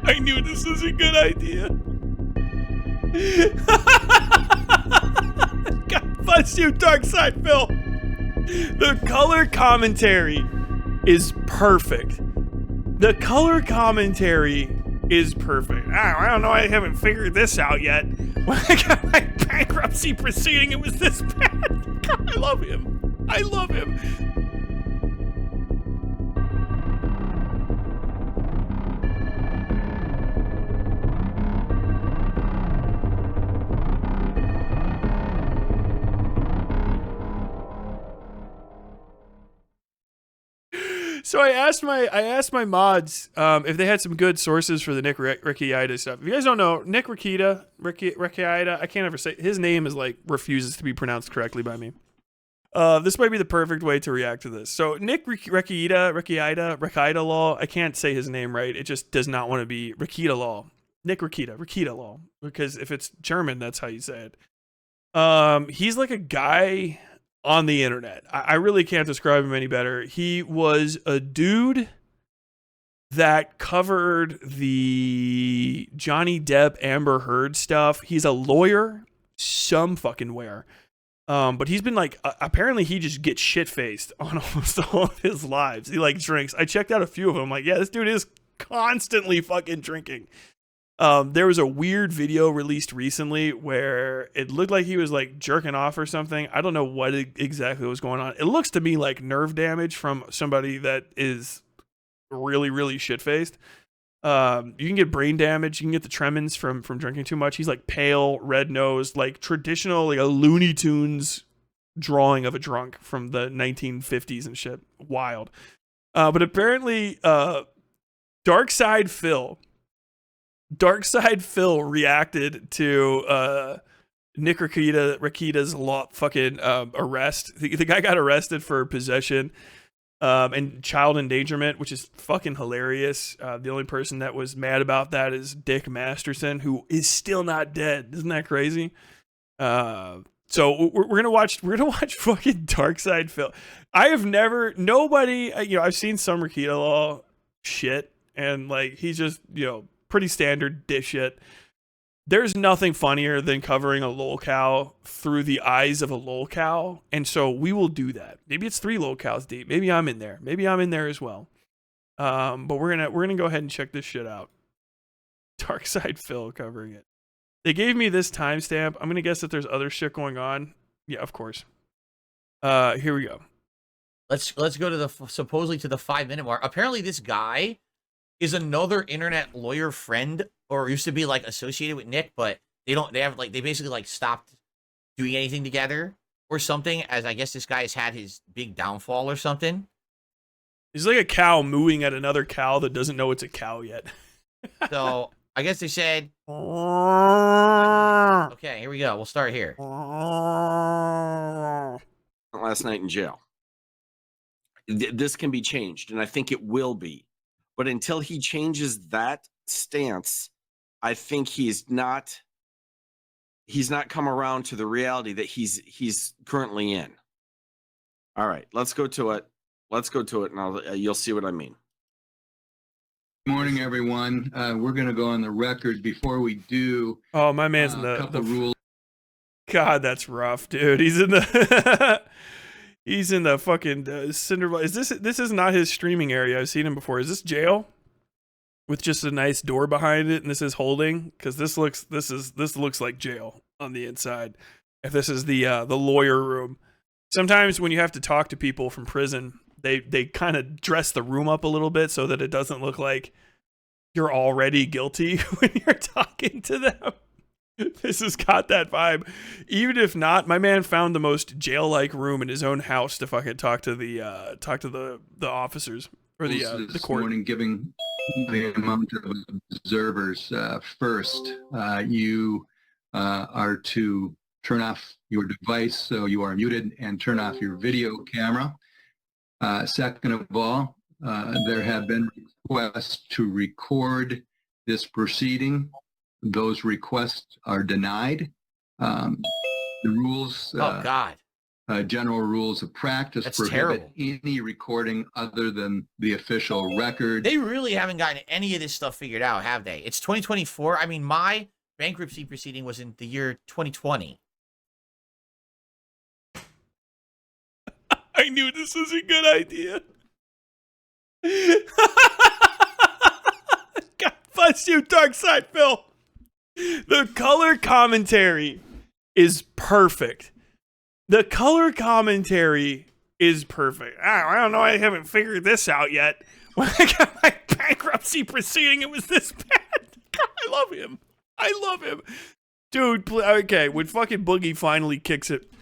I knew this was a good idea. God bless you, DarkSydePhil. The color commentary is perfect. The color commentary is perfect. I don't know. I haven't figured this out yet. When I got my bankruptcy proceeding, it was this bad. God, I love him. I love him. So I asked my mods if they had some good sources for the Nick Rekieta stuff. If you guys don't know, Nick Rekieta, I can't ever say his name is like refuses to be pronounced correctly by me. This might be the perfect way to react to this. So Nick Rekieta Law. I can't say his name right. It just does not want to be Rekieta Law. Nick Rekieta Law, because if it's German, that's how you say it. He's like a guy on the internet. I really can't describe him any better. He was a dude that covered the Johnny Depp Amber Heard stuff. He's a lawyer, some fucking where. But he's been like, apparently he just gets shit faced on almost all of his lives. He like drinks. I checked out a few of them. Like, yeah, this dude is constantly fucking drinking. There was a weird video released recently where it looked like he was like jerking off or something. I don't know what exactly was going on. It looks to me like nerve damage from somebody that is really, really shit faced. You can get brain damage. You can get the tremens from drinking too much. He's like pale, red nosed, like traditional, like a Looney Tunes drawing of a drunk from the 1950s and shit. Wild. But apparently, DarkSydePhil reacted to Nick Rekieta's fucking arrest. The guy got arrested for possession and child endangerment, which is fucking hilarious. The only person that was mad about that is Dick Masterson, who is still not dead. Isn't that crazy? So we're gonna watch fucking DarkSydePhil. I have never nobody. I've seen some Rekieta Law shit, and like he's just pretty standard dish shit. There's nothing funnier than covering a lolcow through the eyes of a lolcow, and so we will do that. Maybe it's 3 lolcows deep. Maybe I'm in there. Maybe I'm in there as well. But we're gonna go ahead and check this shit out. DarkSydePhil covering it. They gave me this timestamp. I'm gonna guess that there's other shit going on. Yeah, of course. Here we go. Let's go to supposedly to the 5-minute mark. Apparently, this guy is another internet lawyer friend, or used to be like associated with Nick, but they basically like stopped doing anything together or something, as I guess this guy has had his big downfall or something. He's like a cow mooing at another cow that doesn't know it's a cow yet. So I guess they said, okay, here we go. We'll start here. Last night in jail. This can be changed, and I think it will be. But until he changes that stance, I think he's not come around to the reality that he's currently in. All right, let's go to it. And you'll see what I mean. Good morning, everyone. We're going to go on the record before we do. Oh, my man's in the rules. God, that's rough, dude. He's in the he's in the fucking cinder. Is this is not his streaming area? I've seen him before. Is this jail with just a nice door behind it, and this is holding? Because this looks like jail on the inside. If this is the lawyer room, sometimes when you have to talk to people from prison, they kind of dress the room up a little bit so that it doesn't look like you're already guilty when you're talking to them. This has got that vibe. Even if not, my man found the most jail-like room in his own house to fucking talk to the officers or the court. Morning, giving the amount of observers. First, you are to turn off your device so you are muted and turn off your video camera. Second of all, there have been requests to record this proceeding. Those requests are denied. The rules. Oh God! general rules of practice That's prohibit terrible. any recording other than the official record. They really haven't gotten any of this stuff figured out, have they? It's 2024. I mean, my bankruptcy proceeding was in the year 2020. I knew this was a good idea. God bless you, DarkSydePhil. The color commentary is perfect. The color commentary is perfect. I don't know. I haven't figured this out yet. When I got my bankruptcy proceeding, it was this bad. God, I love him. I love him. Dude, okay, when fucking Boogie finally kicks it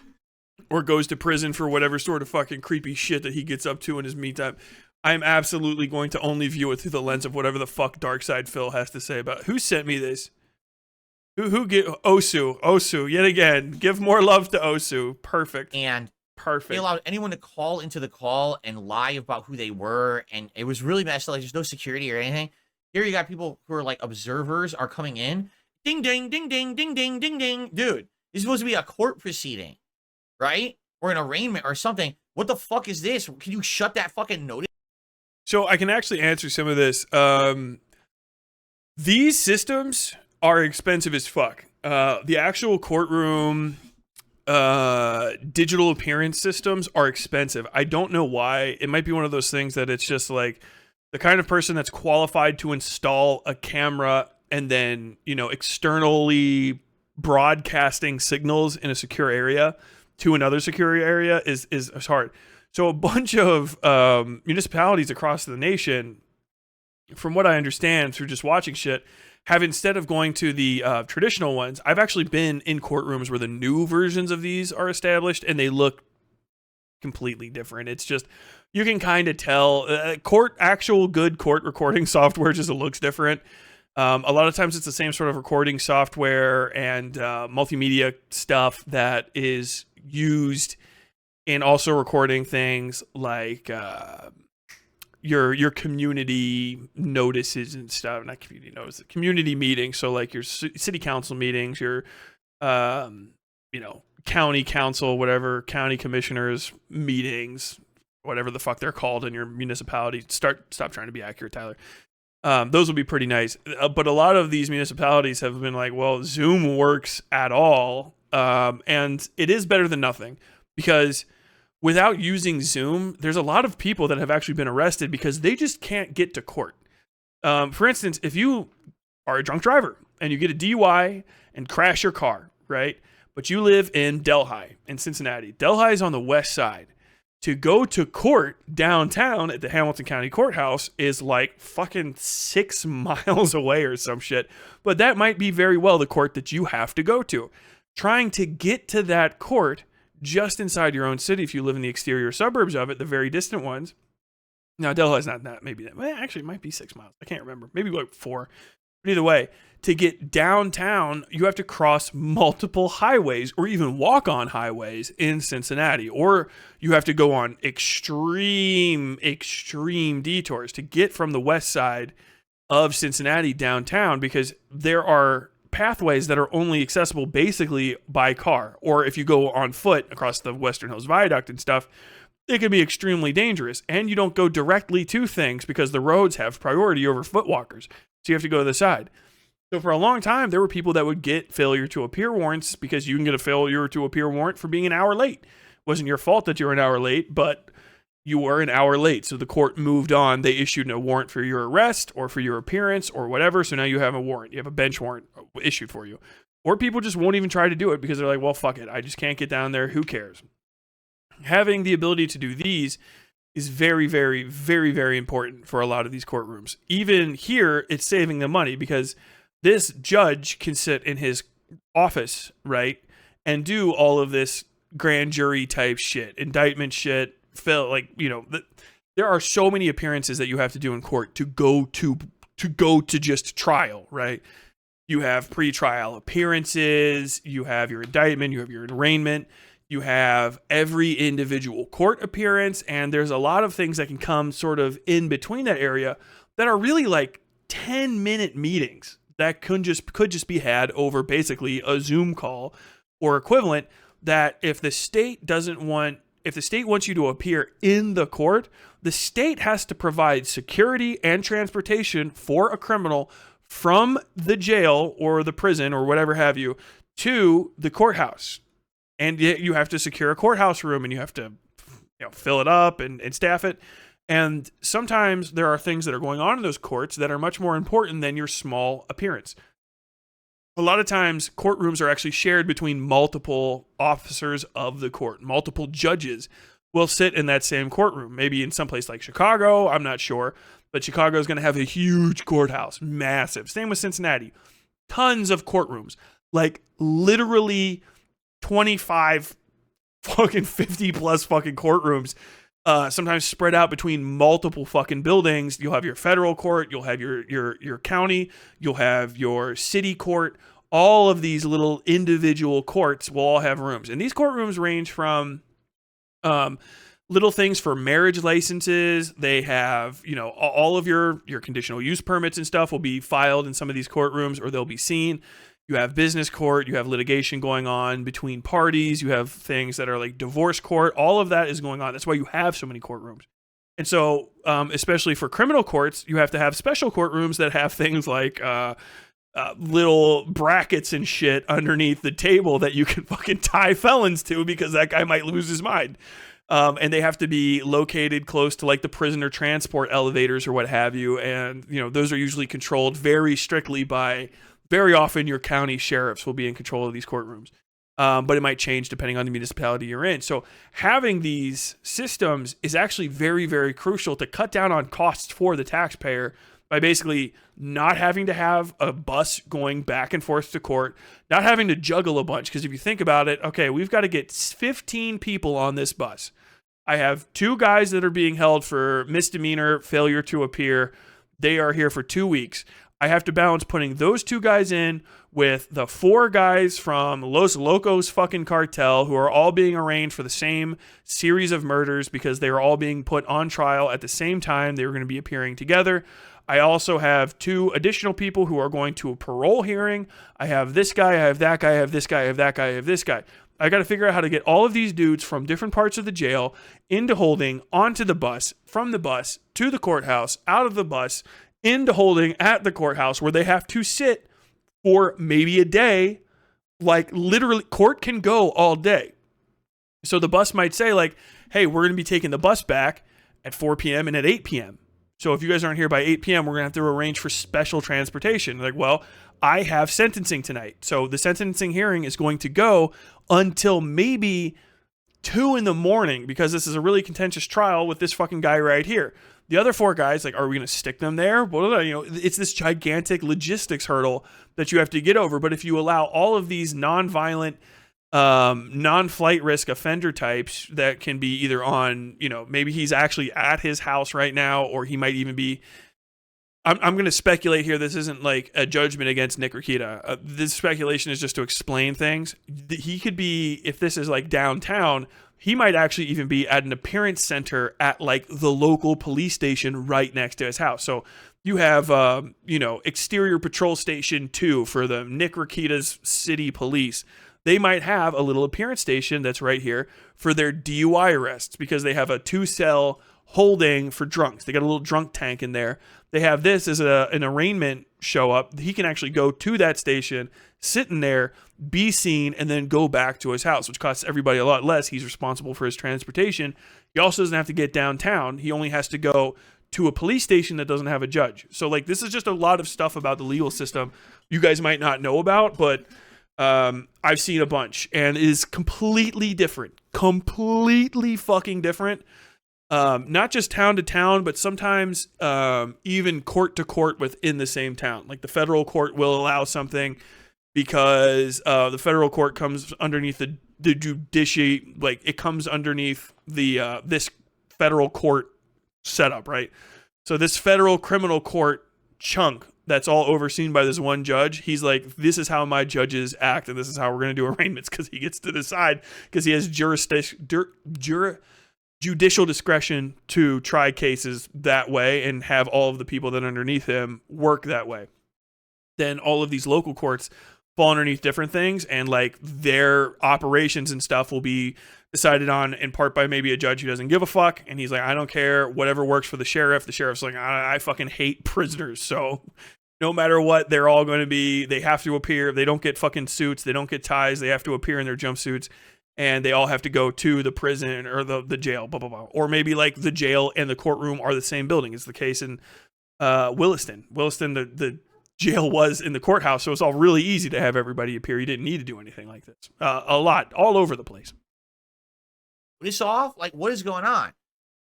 or goes to prison for whatever sort of fucking creepy shit that he gets up to in his meantime, I'm absolutely going to only view it through the lens of whatever the fuck DarkSydePhil has to say about it. Who sent me this? Who get Osu yet again? Give more love to Osu. Perfect. And Perfect. they allowed anyone to call into the call and lie about who they were, and it was really messed up. Like, there's no security or anything. Here you got people who are like observers are coming in. Ding, ding, ding, ding, ding, ding, ding, ding. Dude, this is supposed to be a court proceeding, right? Or an arraignment or something. What the fuck is this? Can you shut that fucking notice? So I can actually answer some of this. These systems are expensive as fuck. The actual courtroom digital appearance systems are expensive. I don't know why. It might be one of those things that it's just like the kind of person that's qualified to install a camera and then, you know, externally broadcasting signals in a secure area to another secure area is hard. So a bunch of municipalities across the nation, from what I understand through just watching shit, have, instead of going to the traditional ones, I've actually been in courtrooms where the new versions of these are established and they look completely different. It's just, you can kind of tell actual good court recording software just looks different. A lot of times it's the same sort of recording software and multimedia stuff that is used in also recording things like your community notices and stuff. Not community notices, community meetings. So like your city council meetings, your county council, whatever, county commissioners meetings, whatever the fuck they're called in your municipality. Stop trying to be accurate, Tyler. Those will be pretty nice. But a lot of these municipalities have been like, well, Zoom works at all. And it is better than nothing, because without using Zoom, there's a lot of people that have actually been arrested because they just can't get to court. For instance, if you are a drunk driver and you get a DUI and crash your car, right? But you live in Delhi, in Cincinnati. Delhi is on the west side. To go to court downtown at the Hamilton County Courthouse is like fucking 6 miles away or some shit. But that might be very well the court that you have to go to. Trying to get to that court just inside your own city, if you live in the exterior suburbs of it, the very distant ones. Now, Delhi's not that, maybe that. Well, actually, it might be 6 miles. I can't remember. Maybe like 4. But either way, to get downtown, you have to cross multiple highways or even walk on highways in Cincinnati. Or you have to go on extreme detours to get from the west side of Cincinnati downtown, because there are pathways that are only accessible basically by car. Or if you go on foot across the Western Hills Viaduct and stuff, it can be extremely dangerous. And you don't go directly to things because the roads have priority over foot walkers. So you have to go to the side. So for a long time, there were people that would get failure to appear warrants, because you can get a failure to appear warrant for being an hour late. It wasn't your fault that you were an hour late, but you were an hour late. So the court moved on. They issued a warrant for your arrest or for your appearance or whatever. So now you have a warrant. You have a bench warrant issued for you. Or people just won't even try to do it because they're like, well, fuck it. I just can't get down there. Who cares? Having the ability to do these is very, very, very, very important for a lot of these courtrooms. Even here, it's saving them money, because this judge can sit in his office, right, and do all of this grand jury type shit, indictment shit. There are so many appearances that you have to do in court to go to just trial, right? You have pre-trial appearances, you have your indictment, you have your arraignment, you have every individual court appearance, and there's a lot of things that can come sort of in between that area that are really like 10-minute meetings that could just be had over basically a Zoom call or equivalent, that if the state wants you to appear in the court, the state has to provide security and transportation for a criminal from the jail or the prison or whatever have you to the courthouse. And you have to secure a courthouse room, and you have to fill it up and staff it. And sometimes there are things that are going on in those courts that are much more important than your small appearance. A lot of times, courtrooms are actually shared between multiple officers of the court. Multiple judges will sit in that same courtroom. Maybe in some place like Chicago, I'm not sure. But Chicago is going to have a huge courthouse, massive. Same with Cincinnati. Tons of courtrooms. Like literally 25 fucking 50 plus fucking courtrooms, sometimes spread out between multiple fucking buildings. You'll have your federal court, you'll have your county, you'll have your city court. All of these little individual courts will all have rooms. And these courtrooms range from little things for marriage licenses. They have, all of your conditional use permits and stuff will be filed in some of these courtrooms, or they'll be seen. You have business court, you have litigation going on between parties, you have things that are like divorce court. All of that is going on. That's why you have so many courtrooms. And so, especially for criminal courts, you have to have special courtrooms that have things like little brackets and shit underneath the table that you can fucking tie felons to, because that guy might lose his mind. And they have to be located close to like the prisoner transport elevators or what have you. And, those are usually controlled very strictly by, very often your county sheriffs will be in control of these courtrooms. But it might change depending on the municipality you're in. So having these systems is actually very, very crucial to cut down on costs for the taxpayer by basically not having to have a bus going back and forth to court, not having to juggle a bunch. Because if you think about it, okay, we've got to get 15 people on this bus. I have 2 guys that are being held for misdemeanor failure to appear. They are here for 2 weeks. I have to balance putting those 2 guys in with the 4 guys from Los Locos fucking cartel who are all being arraigned for the same series of murders because they are all being put on trial at the same time. They were going to be appearing together. I also have 2 additional people who are going to a parole hearing. I have this guy, I have that guy, I have this guy, I have that guy, I have this guy. I got to figure out how to get all of these dudes from different parts of the jail into holding, onto the bus, from the bus to the courthouse, out of the bus, into holding at the courthouse, where they have to sit for maybe a day. Like literally, court can go all day. So the bus might say like, hey, we're going to be taking the bus back at 4 p.m. and at 8 p.m. So if you guys aren't here by 8 p.m., we're going to have to arrange for special transportation. Like, well, I have sentencing tonight. So the sentencing hearing is going to go until maybe 2 in the morning, because this is a really contentious trial with this fucking guy right here. The other 4 guys, like, are we going to stick them there? Well, it's this gigantic logistics hurdle that you have to get over. But if you allow all of these non-violent, non-flight risk offender types that can be either on, maybe he's actually at his house right now, or he might even be, I'm going to speculate here. This isn't like a judgment against Nick Rekieta. This speculation is just to explain things. He could be, if this is like downtown, he might actually even be at an appearance center at like the local police station right next to his house. So you have, exterior patrol station 2 for the Nick Rekieta's city police. They might have a little appearance station that's right here for their DUI arrests, because they have a 2-cell holding for drunks. They got a little drunk tank in there. They have this as an arraignment show up. He can actually go to that station, sit in there, be seen, and then go back to his house, which costs everybody a lot less. He's responsible for his transportation. He also doesn't have to get downtown. He only has to go to a police station that doesn't have a judge. So like, this is just a lot of stuff about the legal system you guys might not know about, but I've seen a bunch, and it is completely different. Completely fucking different. Not just town to town, but sometimes even court to court within the same town. Like the federal court will allow something because the federal court comes underneath the judiciary, like it comes underneath the this federal court setup, right? So this federal criminal court chunk that's all overseen by this one judge, he's like, this is how my judges act, and this is how we're going to do arraignments, because he gets to decide, because he has judicial discretion to try cases that way and have all of the people that are underneath him work that way. Then all of these local courts fall underneath different things, and like their operations and stuff will be decided on in part by maybe a judge who doesn't give a fuck, and he's like, I don't care, whatever works for the sheriff. The sheriff's like, I fucking hate prisoners, so no matter what, they're all going to be, they have to appear. They don't get fucking suits, they don't get ties, they have to appear in their jumpsuits, and they all have to go to the prison or the jail, blah blah blah. Or maybe like the jail and the courtroom are the same building. It's the case in Williston. The jail was in the courthouse, so it's all really easy to have everybody appear. You didn't need to do anything like this. A lot, all over the place. This off? Like, what is going on?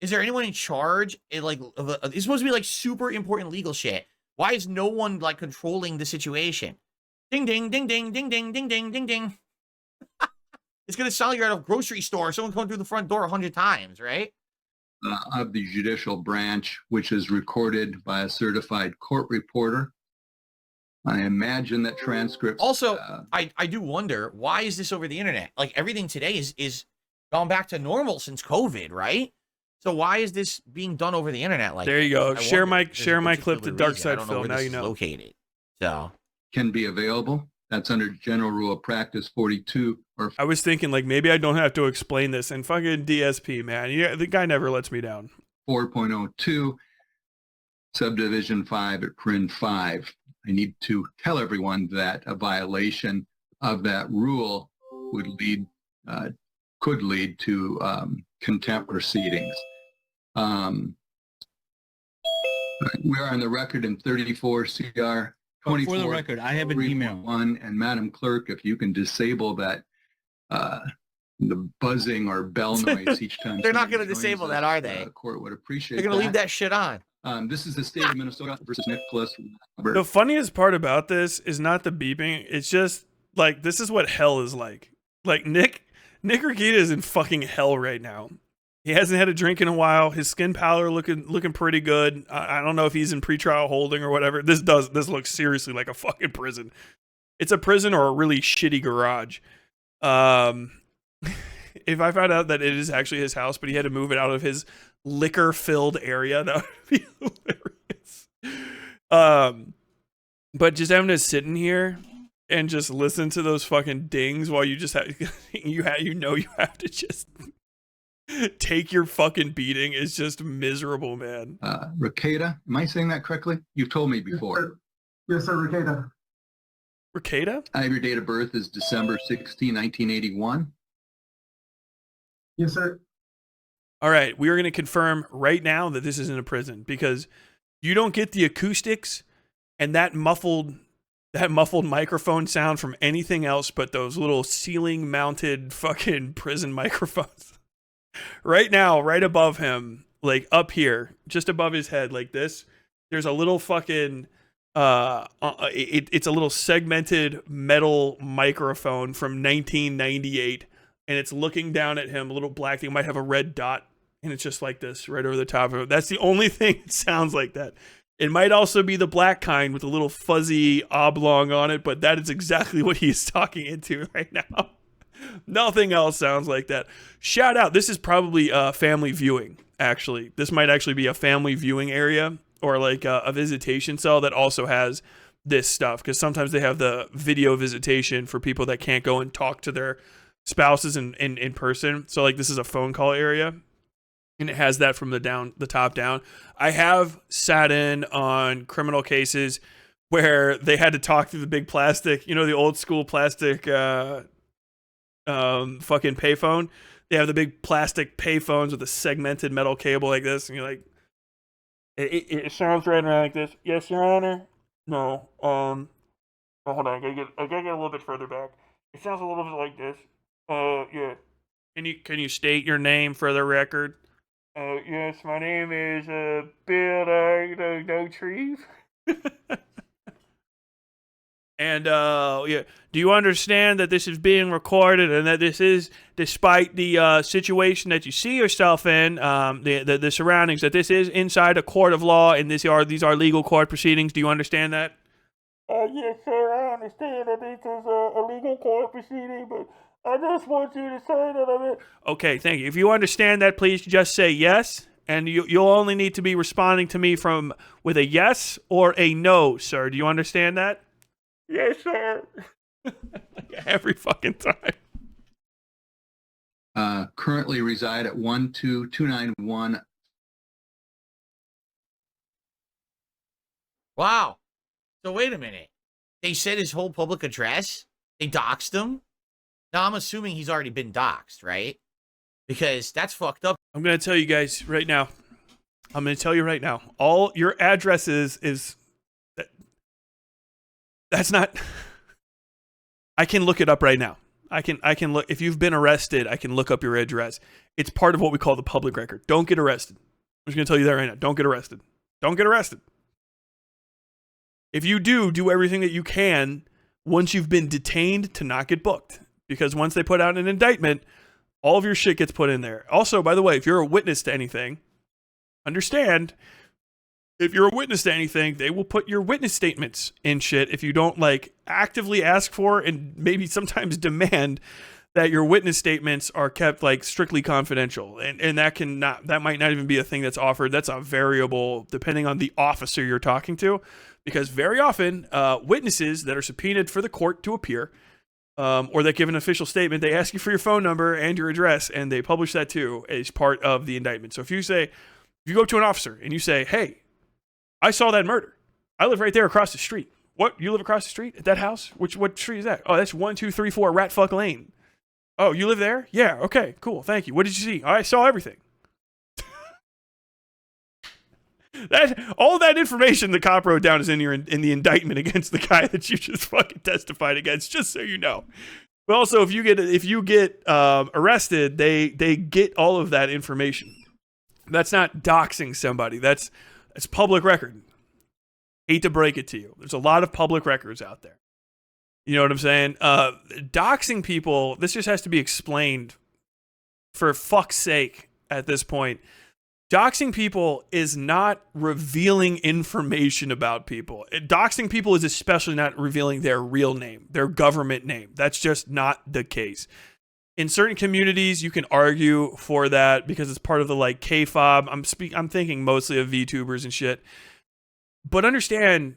Is there anyone in charge? It's supposed to be like super important legal shit. Why is no one like controlling the situation? Ding ding ding ding ding ding ding ding ding ding. It's gonna sound like you're at a grocery store. Someone's going through the front door 100 times, right? Of the judicial branch, which is recorded by a certified court reporter. I imagine that transcripts. Also, I do wonder, why is this over the internet? Like, everything today is gone back to normal since COVID, right? So why is this being done over the internet? Like, there you go. Share my clip to DarkSydePhil. DarkSydePhil. Now you know. Located. So can be available. That's under General Rule of Practice 42. Or I was thinking like maybe I don't have to explain this. And fucking DSP, man, yeah, the guy never lets me down. 4.02, subdivision 5 at Prin 5. I need to tell everyone that a violation of that rule could lead to contempt proceedings. We are on the record in 34 CR 24. For the record, I have an email. And Madam Clerk, if you can disable that, the buzzing or bell noise each time. They're not going to disable that, are they? Court would appreciate. They're going to leave that shit on. This is the state of Minnesota versus Nicholas Robert. The funniest part about this is not the beeping. It's just like, this is what hell is like. Like Nick Rekieta is in fucking hell right now. He hasn't had a drink in a while. His skin pallor looking pretty good. I don't know if he's in pretrial holding or whatever. This looks seriously like a fucking prison. It's a prison or a really shitty garage. If I found out that it is actually his house, but he had to move it out of his liquor-filled area, that would be hilarious. But just having to sit in here and just listen to those fucking dings while you just have you have to just take your fucking beating is just miserable, man. Rekieta, am I saying that correctly? You've told me before. Yes, sir, Rekieta. Rekieta? I have your date of birth is December 16, 1981. Yes, sir. All right, we are going to confirm right now that this isn't a prison because you don't get the acoustics and that muffled microphone sound from anything else but those little ceiling mounted fucking prison microphones. Right now, right above him, like up here, just above his head like this, there's a little fucking it's a little segmented metal microphone from 1998, and it's looking down at him, a little black thing, might have a red dot, and it's just like this right over the top of it. That's the only thing that sounds like that. It might also be the black kind with a little fuzzy oblong on it, but that is exactly what he's talking into right now. Nothing else sounds like that. Shout out. This is probably family viewing, actually. This might actually be a family viewing area or like a visitation cell that also has this stuff, because sometimes they have the video visitation for people that can't go and talk to their spouses in person. So like this is a phone call area, and it has that from the top down. I have sat in on criminal cases where they had to talk through the big plastic, the old school plastic fucking payphone. They have the big plastic payphones with a segmented metal cable like this, and you're like, it sounds right around like this. Yes, Your Honor. No. Oh, hold on. I gotta get a little bit further back. It sounds a little bit like this. Yeah. Can you state your name for the record? Yes, my name is Bill No Trees. And yeah, do you understand that this is being recorded and that this is, despite the situation that you see yourself in, the surroundings, that this is inside a court of law and these are legal court proceedings? Do you understand that? Yes, sir. I understand that this is a legal court proceeding, but I just want you to say that I'm it. Okay, thank you. If you understand that, please just say yes, and you'll only need to be responding to me with a yes or a no, sir. Do you understand that? Yes, sir. Every fucking time. Currently reside at 12291. Wow. So wait a minute. They said his whole public address. They doxed him. Now I'm assuming he's already been doxed, right? Because that's fucked up. I'm going to tell you guys right now. I'm going to tell you right now. All your addresses is that's not. I can look it up right now. I can look. If you've been arrested, I can look up your address. It's part of what we call the public record. Don't get arrested. I'm just going to tell you that right now. Don't get arrested. Don't get arrested. If you do everything that you can once you've been detained to not get booked. Because once they put out an indictment, all of your shit gets put in there. Also, by the way, if you're a witness to anything, understand, if you're a witness to anything, they will put your witness statements in shit if you don't like actively ask for and maybe sometimes demand that your witness statements are kept like strictly confidential. And that might not even be a thing that's offered. That's a variable depending on the officer you're talking to. Because very often, witnesses that are subpoenaed for the court to appear, or that give an official statement, they ask you for your phone number and your address, and they publish that too as part of the indictment. So if you go up to an officer and you say, hey, I saw that murder. I live right there across the street. What? You live across the street at that house? What street is that? Oh, that's 1234 Ratfuck Lane. Oh, you live there? Yeah. Okay, cool. Thank you. What did you see? I saw everything. All that information the cop wrote down is in the indictment against the guy that you just fucking testified against, just so you know. But also, if you get arrested, they get all of that information. That's not doxing somebody. That's public record. Hate to break it to you. There's a lot of public records out there. You know what I'm saying? Doxing people, this just has to be explained for fuck's sake at this point. Doxing people is not revealing information about people. Doxing people is especially not revealing their real name, their government name. That's just not the case. In certain communities, you can argue for that because it's part of the like K-fob. I'm thinking mostly of VTubers and shit. But understand,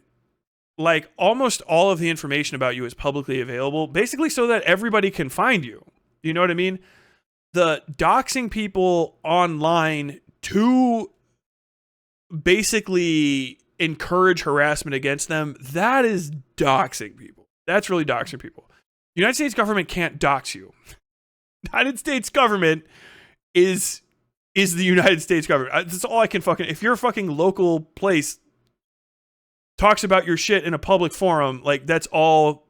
like almost all of the information about you is publicly available, basically so that everybody can find you. You know what I mean? The doxing people online to basically encourage harassment against them, that is doxing people. That's really doxing people. The United States government can't dox you. The United States government is the United States government. That's all I can fucking... If your fucking local place talks about your shit in a public forum, like that's all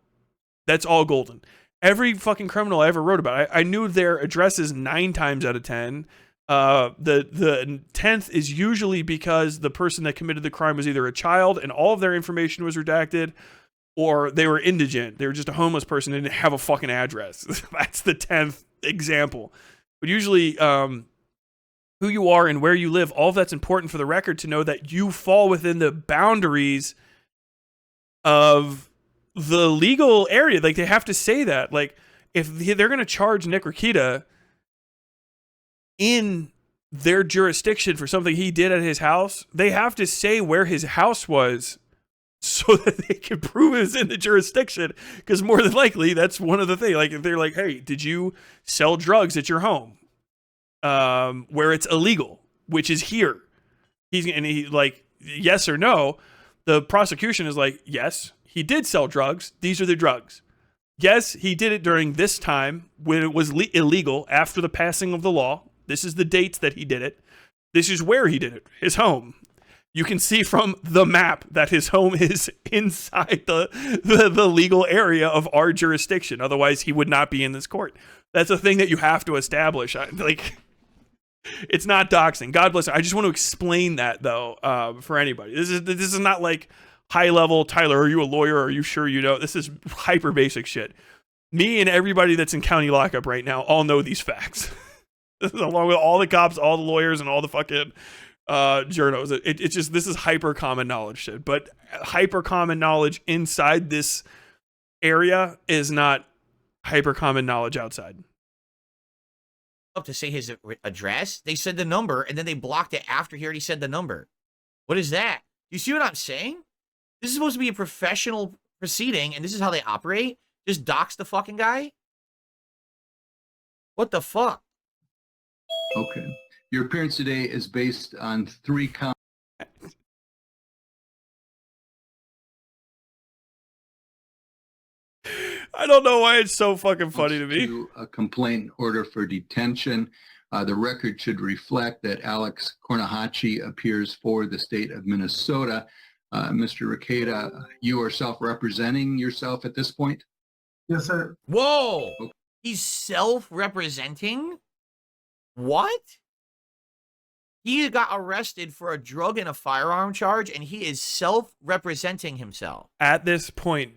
golden. Every fucking criminal I ever wrote about, I knew their addresses 9 times out of 10. The 10th is usually because the person that committed the crime was either a child and all of their information was redacted, or they were indigent. They were just a homeless person and didn't have a fucking address. That's the 10th example. But usually, who you are and where you live, all of that's important for the record to know that you fall within the boundaries of the legal area. Like, they have to say that. Like, if they're going to charge Nick Rekieta in their jurisdiction for something he did at his house, they have to say where his house was so that they can prove it's in the jurisdiction, because more than likely that's one of the things. Like, if they're like, hey, did you sell drugs at your home where it's illegal, which is here? He like, yes or no. The prosecution is like, yes, he did sell drugs. These are the drugs. Yes, he did it during this time when it was illegal after the passing of the law. This is the dates that he did it. This is where he did it, his home. You can see from the map that his home is inside the legal area of our jurisdiction. Otherwise, he would not be in this court. That's a thing that you have to establish. It's not doxing. God bless him. I just want to explain that, though, for anybody. This is not like high level, Tyler, are you a lawyer? Are you sure you know? This is hyper basic shit. Me and everybody that's in county lockup right now all know these facts. Along with all the cops, all the lawyers, and all the fucking journos. It's just, this is hyper common knowledge shit. But hyper common knowledge inside this area is not hyper common knowledge outside. Up to say his address, they said the number, and then they blocked it after he already said the number. What is that? You see what I'm saying? This is supposed to be a professional proceeding, and this is how they operate. Just dox the fucking guy? What the fuck? Okay. Your appearance today is based on 3 counts. I don't know why it's so fucking funny to me. To a complaint order for detention. The record should reflect that Alex Kornahachi appears for the state of Minnesota. Mr. Rekieta, you are self-representing yourself at this point? Yes, sir. Whoa! Okay. He's self-representing? What? He got arrested for a drug and a firearm charge, and he is self-representing himself. At this point,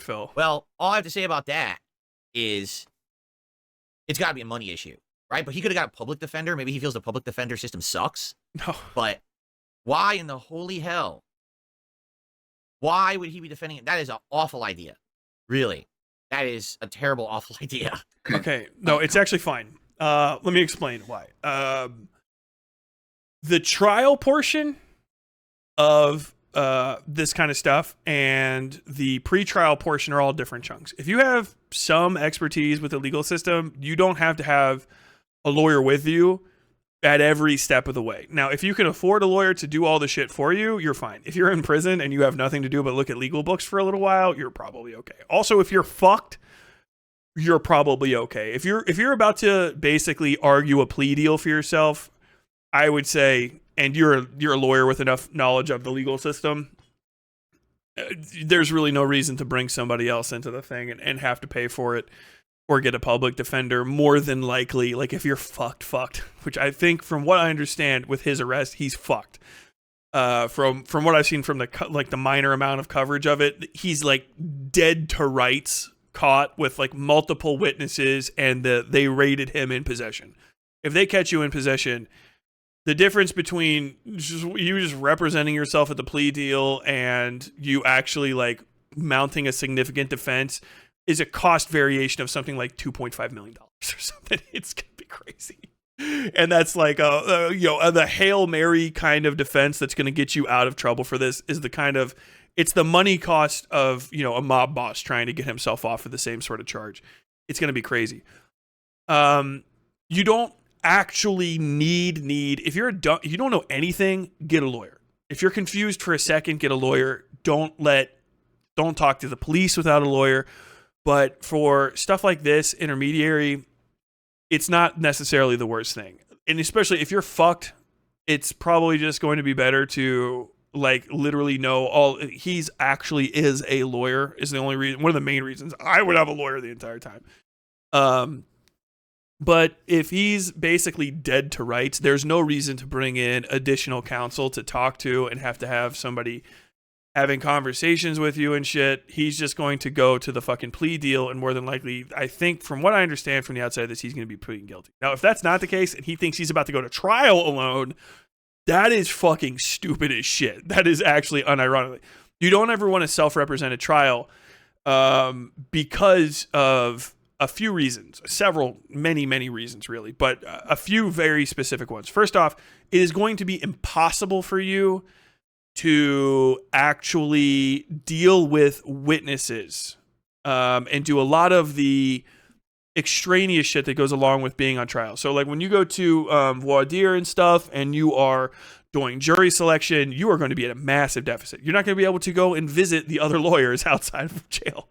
Phil. Well, all I have to say about that is it's got to be a money issue, right? But he could have got a public defender. Maybe he feels the public defender system sucks. No. But why in the holy hell? Why would he be defending it? That is an awful idea. Really. That is a terrible, awful idea. Okay. No, it's actually fine. Let me explain why. The trial portion of this kind of stuff and the pre-trial portion are all different chunks. If you have some expertise with the legal system, you don't have to have a lawyer with you at every step of the way. Now, if you can afford a lawyer to do all the shit for you, you're fine. If you're in prison and you have nothing to do but look at legal books for a little while, you're probably okay. Also, if you're fucked, you're probably okay. If you're about to basically argue a plea deal for yourself, I would say, and you're a lawyer with enough knowledge of the legal system, there's really no reason to bring somebody else into the thing and have to pay for it or get a public defender. More than likely, like if you're fucked, which I think from what I understand with his arrest, he's fucked. From what I've seen from the minor amount of coverage of it, he's like dead to rights, caught with like multiple witnesses, and they raided him in possession. If they catch you in possession, the difference between you just representing yourself at the plea deal and you actually like mounting a significant defense is a cost variation of something like $2.5 million or something. It's gonna be crazy, and that's like the Hail Mary kind of defense that's gonna get you out of trouble for this is the kind of, it's the money cost of a mob boss trying to get himself off of the same sort of charge. It's gonna be crazy. You don't actually need if you're you don't know anything, get a lawyer. If you're confused for a second, get a lawyer. Don't talk to the police without a lawyer. But for stuff like this, intermediary, it's not necessarily the worst thing. And especially if you're fucked, it's probably just going to be better to like literally know he's actually is a lawyer is the only reason, one of the main reasons I would have a lawyer the entire time. But if he's basically dead to rights, there's no reason to bring in additional counsel to talk to and have to have somebody having conversations with you and shit. He's just going to go to the fucking plea deal, and more than likely, I think from what I understand from the outside of this, he's going to be pleading guilty. Now, if that's not the case and he thinks he's about to go to trial alone, that is fucking stupid as shit. That is actually unironically. You don't ever want to self-represent a trial because of a few reasons, many reasons really, but a few very specific ones. First off, it is going to be impossible for you to actually deal with witnesses and do a lot of the extraneous shit that goes along with being on trial. So like when you go to voir dire and stuff and you are doing jury selection, you are going to be at a massive deficit. You're not going to be able to go and visit the other lawyers outside of jail,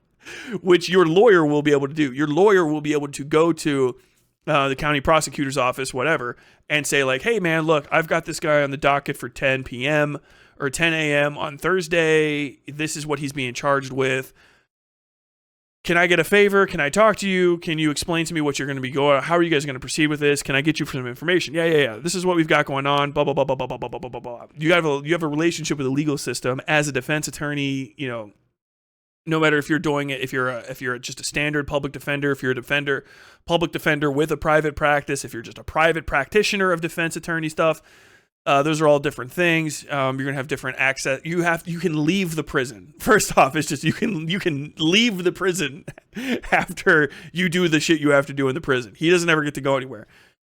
which your lawyer will be able to do. Your lawyer will be able to go to the county prosecutor's office, whatever, and say like, hey man, look, I've got this guy on the docket for 10 p.m. or 10 a.m. on Thursday. This is what he's being charged with. Can I get a favor? Can I talk to you? Can you explain to me what you're going to be going? How are you guys going to proceed with this? Can I get you some information? Yeah. This is what we've got going on. Blah blah blah blah blah blah blah blah blah blah. You have a relationship with the legal system as a defense attorney. No matter if you're doing it, if you're just a standard public defender, if you're a public defender with a private practice, if you're just a private practitioner of defense attorney stuff. Those are all different things. You're gonna have different access. You can leave the prison. First off, it's just you can leave the prison after you do the shit you have to do in the prison. He doesn't ever get to go anywhere.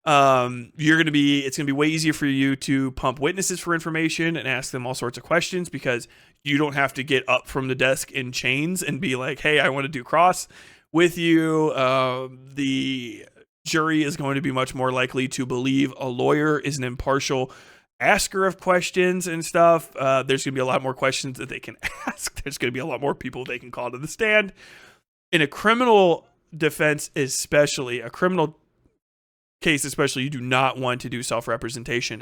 It's going to be way easier for you to pump witnesses for information and ask them all sorts of questions because you don't have to get up from the desk in chains and be like, hey, I want to do cross with you. The jury is going to be much more likely to believe a lawyer is an impartial asker of questions and stuff. There's going to be a lot more questions that they can ask. There's going to be a lot more people they can call to the stand. In a criminal defense, especially, a criminal case especially, you do not want to do self-representation,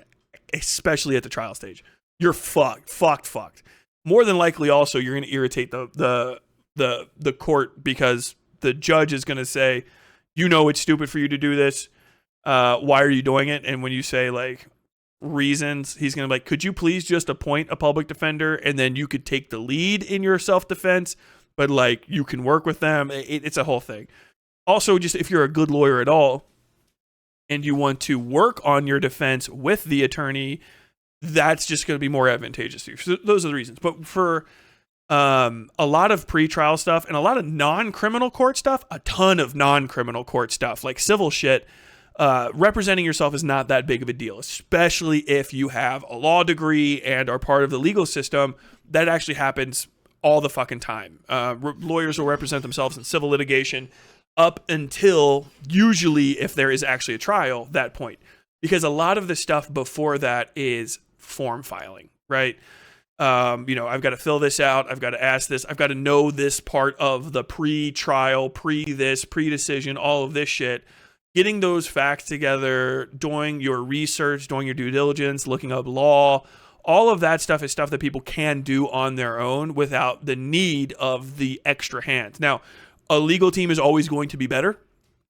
especially at the trial stage. You're fucked. More than likely, also, you're going to irritate the court because the judge is going to say, you know it's stupid for you to do this. Why are you doing it? And when you say, like, reasons, he's going to be like, could you please just appoint a public defender and then you could take the lead in your self-defense, but, like, you can work with them. It's a whole thing. Also, just if you're a good lawyer at all and you want to work on your defense with the attorney, that's just going to be more advantageous to you. So those are the reasons. But for a lot of pretrial stuff and a lot of non-criminal court stuff, a ton of non-criminal court stuff, like civil shit, representing yourself is not that big of a deal, especially if you have a law degree and are part of the legal system. That actually happens all the fucking time. Lawyers will represent themselves in civil litigation up until, usually if there is actually a trial, that point. Because a lot of the stuff before that is form filing, right? I've got to fill this out. I've got to ask this. I've got to know this part of the pre-trial, pre-decision, all of this shit. Getting those facts together, doing your research, doing your due diligence, looking up law, all of that stuff is stuff that people can do on their own without the need of the extra hands. Now, a legal team is always going to be better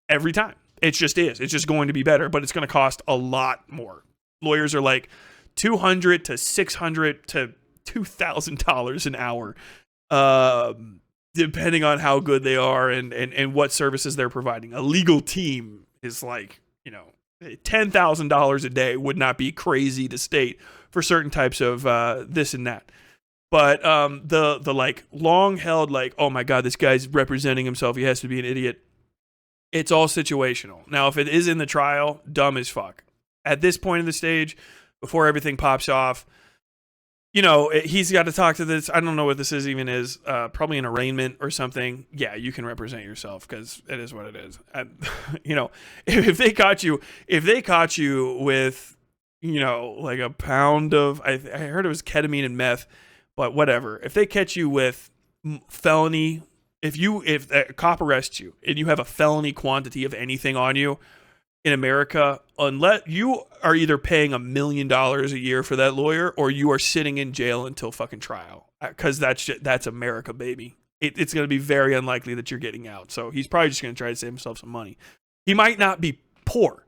every time. It just is. It's just going to be better, but it's going to cost a lot more. Lawyers are like $200 to $600 to $2,000 an hour, depending on how good they are and what services they're providing. A legal team is like, $10,000 a day would not be crazy to state for certain types of this and that. But the like long held, like, oh my God, this guy's representing himself, he has to be an idiot. It's all situational. Now, if it is in the trial, dumb as fuck. At this point in the stage, before everything pops off, he's got to talk to this. I don't know what this is, probably an arraignment or something. Yeah, you can represent yourself because it is what it is. If they caught you with, like a pound of, I heard it was ketamine and meth, but whatever. If they catch you with felony, if a cop arrests you and you have a felony quantity of anything on you in America, unless you are either paying $1 million a year for that lawyer or you are sitting in jail until fucking trial, because that's America, baby. It's going to be very unlikely that you're getting out. So he's probably just going to try to save himself some money. He might not be poor.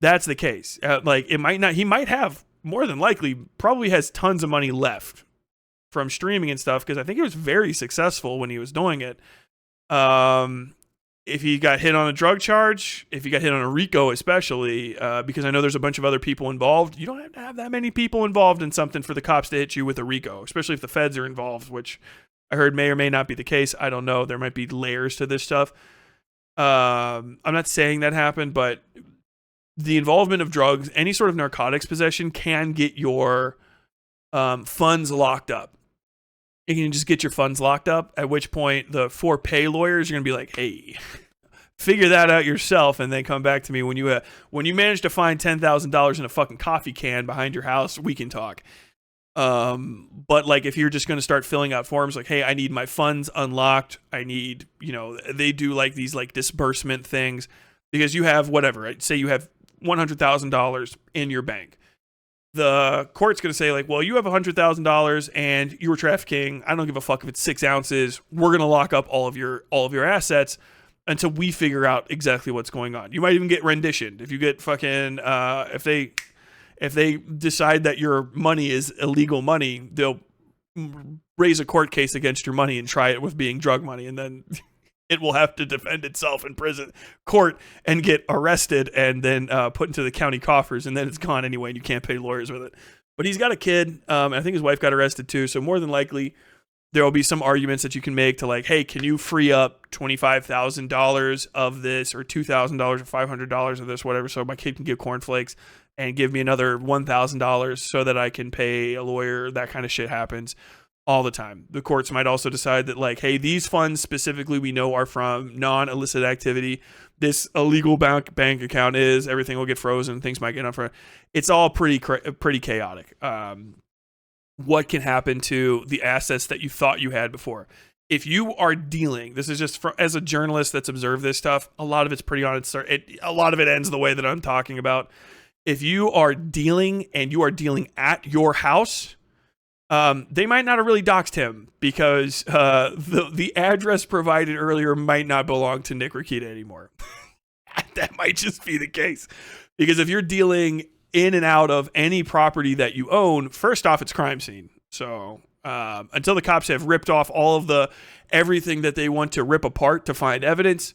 That's the case. He might have, more than likely, probably has tons of money left from streaming and stuff, because I think he was very successful when he was doing it. If he got hit on a drug charge, if he got hit on a RICO especially, because I know there's a bunch of other people involved, you don't have to have that many people involved in something for the cops to hit you with a RICO, especially if the feds are involved, which I heard may or may not be the case. I don't know. There might be layers to this stuff. I'm not saying that happened, but the involvement of drugs, any sort of narcotics possession, can get your funds locked up. You can just get your funds locked up, at which point the for pay lawyers are going to be like, hey, figure that out yourself and then come back to me when you manage to find $10,000 in a fucking coffee can behind your house, we can talk. But like, if you're just going to start filling out forms like, hey, I need my funds unlocked, I need, they do like these like disbursement things, because you have whatever, right? Say you have $100,000 in your bank. The court's going to say, like, well, you have $100,000 and you were trafficking. I don't give a fuck if it's 6 ounces. We're going to lock up all of your assets until we figure out exactly what's going on. You might even get renditioned. If you get fucking, if they decide that your money is illegal money, they'll raise a court case against your money and try it with being drug money. And then it will have to defend itself in court and get arrested and then put into the county coffers, and then it's gone anyway and you can't pay lawyers with it. But he's got a kid. I think his wife got arrested too, so more than likely there will be some arguments that you can make to like, hey, can you free up $25,000 of this or $2,000 or $500 of this, whatever, so my kid can get cornflakes and give me another $1,000 so that I can pay a lawyer. That kind of shit happens all the time. The courts might also decide that like, hey, these funds specifically we know are from non-illicit activity. This illegal bank account is, everything will get frozen, things might get up for. It's all pretty chaotic. What can happen to the assets that you thought you had before? If you are dealing, this is just as a journalist that's observed this stuff, a lot of it's pretty on its a lot of it ends the way that I'm talking about. If you are dealing and you are dealing at your house, they might not have really doxed him because the address provided earlier might not belong to Nick Rekieta anymore. That might just be the case. Because if you're dealing in and out of any property that you own, first off, it's crime scene. So until the cops have ripped off all of everything that they want to rip apart to find evidence,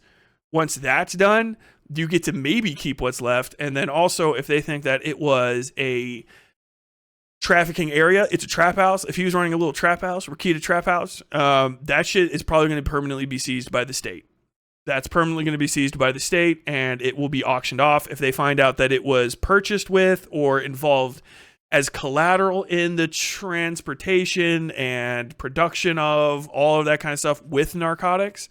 once that's done, you get to maybe keep what's left. And then also, if they think that it was a trafficking area, it's a trap house. If he was running a little trap house, Rekieta trap house, that shit is probably going to permanently be seized by the state. That's permanently going to be seized by the state, and it will be auctioned off if they find out that it was purchased with or involved as collateral in the transportation and production of all of that kind of stuff with narcotics.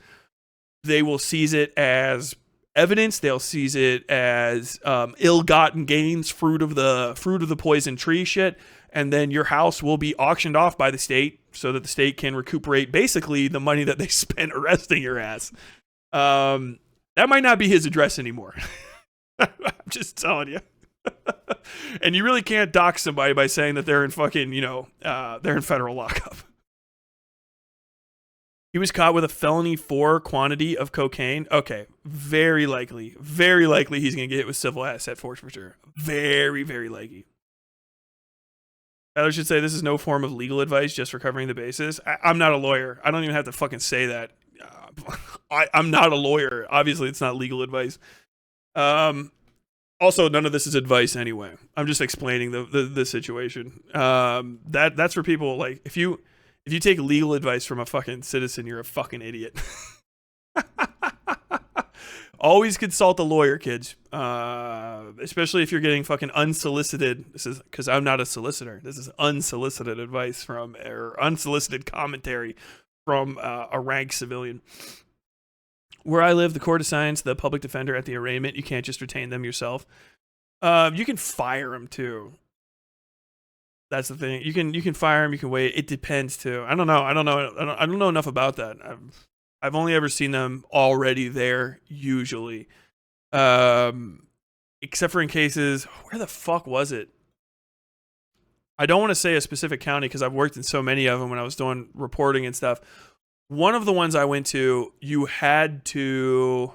They will seize it as evidence. They'll seize it as ill-gotten gains, fruit of the poison tree shit, and then your house will be auctioned off by the state so that the state can recuperate basically the money that they spent arresting your ass. That might not be his address anymore. I'm just telling you. And you really can't dox somebody by saying that they're in fucking, they're in federal lockup. He was caught with a felony for quantity of cocaine. Okay, very likely he's going to get hit with civil asset forfeiture. Very, very likely. I should say this is no form of legal advice, just for covering the bases. I'm not a lawyer. I don't even have to fucking say that. I'm not a lawyer. Obviously, it's not legal advice. Also, none of this is advice anyway. I'm just explaining the situation. That's for people like if you take legal advice from a fucking citizen, you're a fucking idiot. Always consult a lawyer, kids. Especially if you're getting fucking unsolicited. This is because I'm not a solicitor. This is unsolicited advice or unsolicited commentary from a rank civilian. Where I live, the court assigns the public defender at the arraignment. You can't just retain them yourself. You can fire them too. That's the thing. You can fire them. You can wait. It depends too. I don't know. I don't know enough about that. I've only ever seen them already there usually, except for in cases. Where the fuck was it? I don't want to say a specific county because I've worked in so many of them when I was doing reporting and stuff. One of the ones I went to, you had to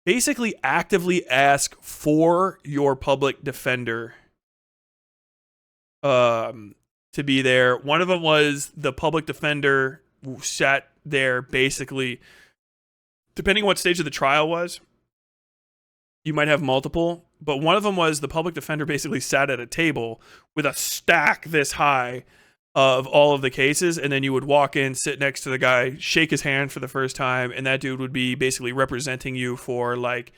basically actively ask for your public defender to be there. One of them was the public defender sat there basically, depending on what stage of the trial was, you might have multiple, but one of them was the public defender basically sat at a table with a stack this high of all of the cases, and then you would walk in, sit next to the guy, shake his hand for the first time, and that dude would be basically representing you for like,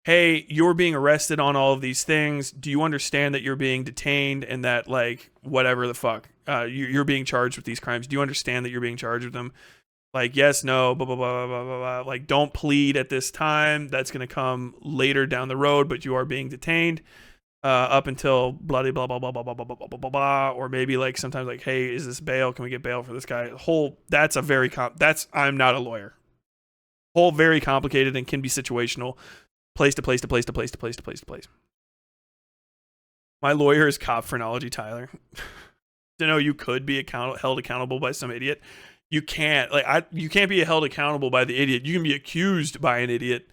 hey, you're being arrested on all of these things. Do you understand that you're being detained and that like whatever the fuck, you're being charged with these crimes? Do you understand that you're being charged with them? Like, yes, no, blah, blah, blah, blah, blah, blah. Like, don't plead at this time. That's going to come later down the road, but you are being detained. Up until bloody blah blah blah blah blah blah blah blah blah blah, or maybe like sometimes like, hey, is this bail? Can we get bail for this guy? That's a very I'm not a lawyer. Very complicated and can be situational, place to place to place to place to place to place to place. My lawyer is cop phrenology, Tyler. To know you could be held accountable by some idiot. You can't you can't be held accountable by the idiot. You can be accused by an idiot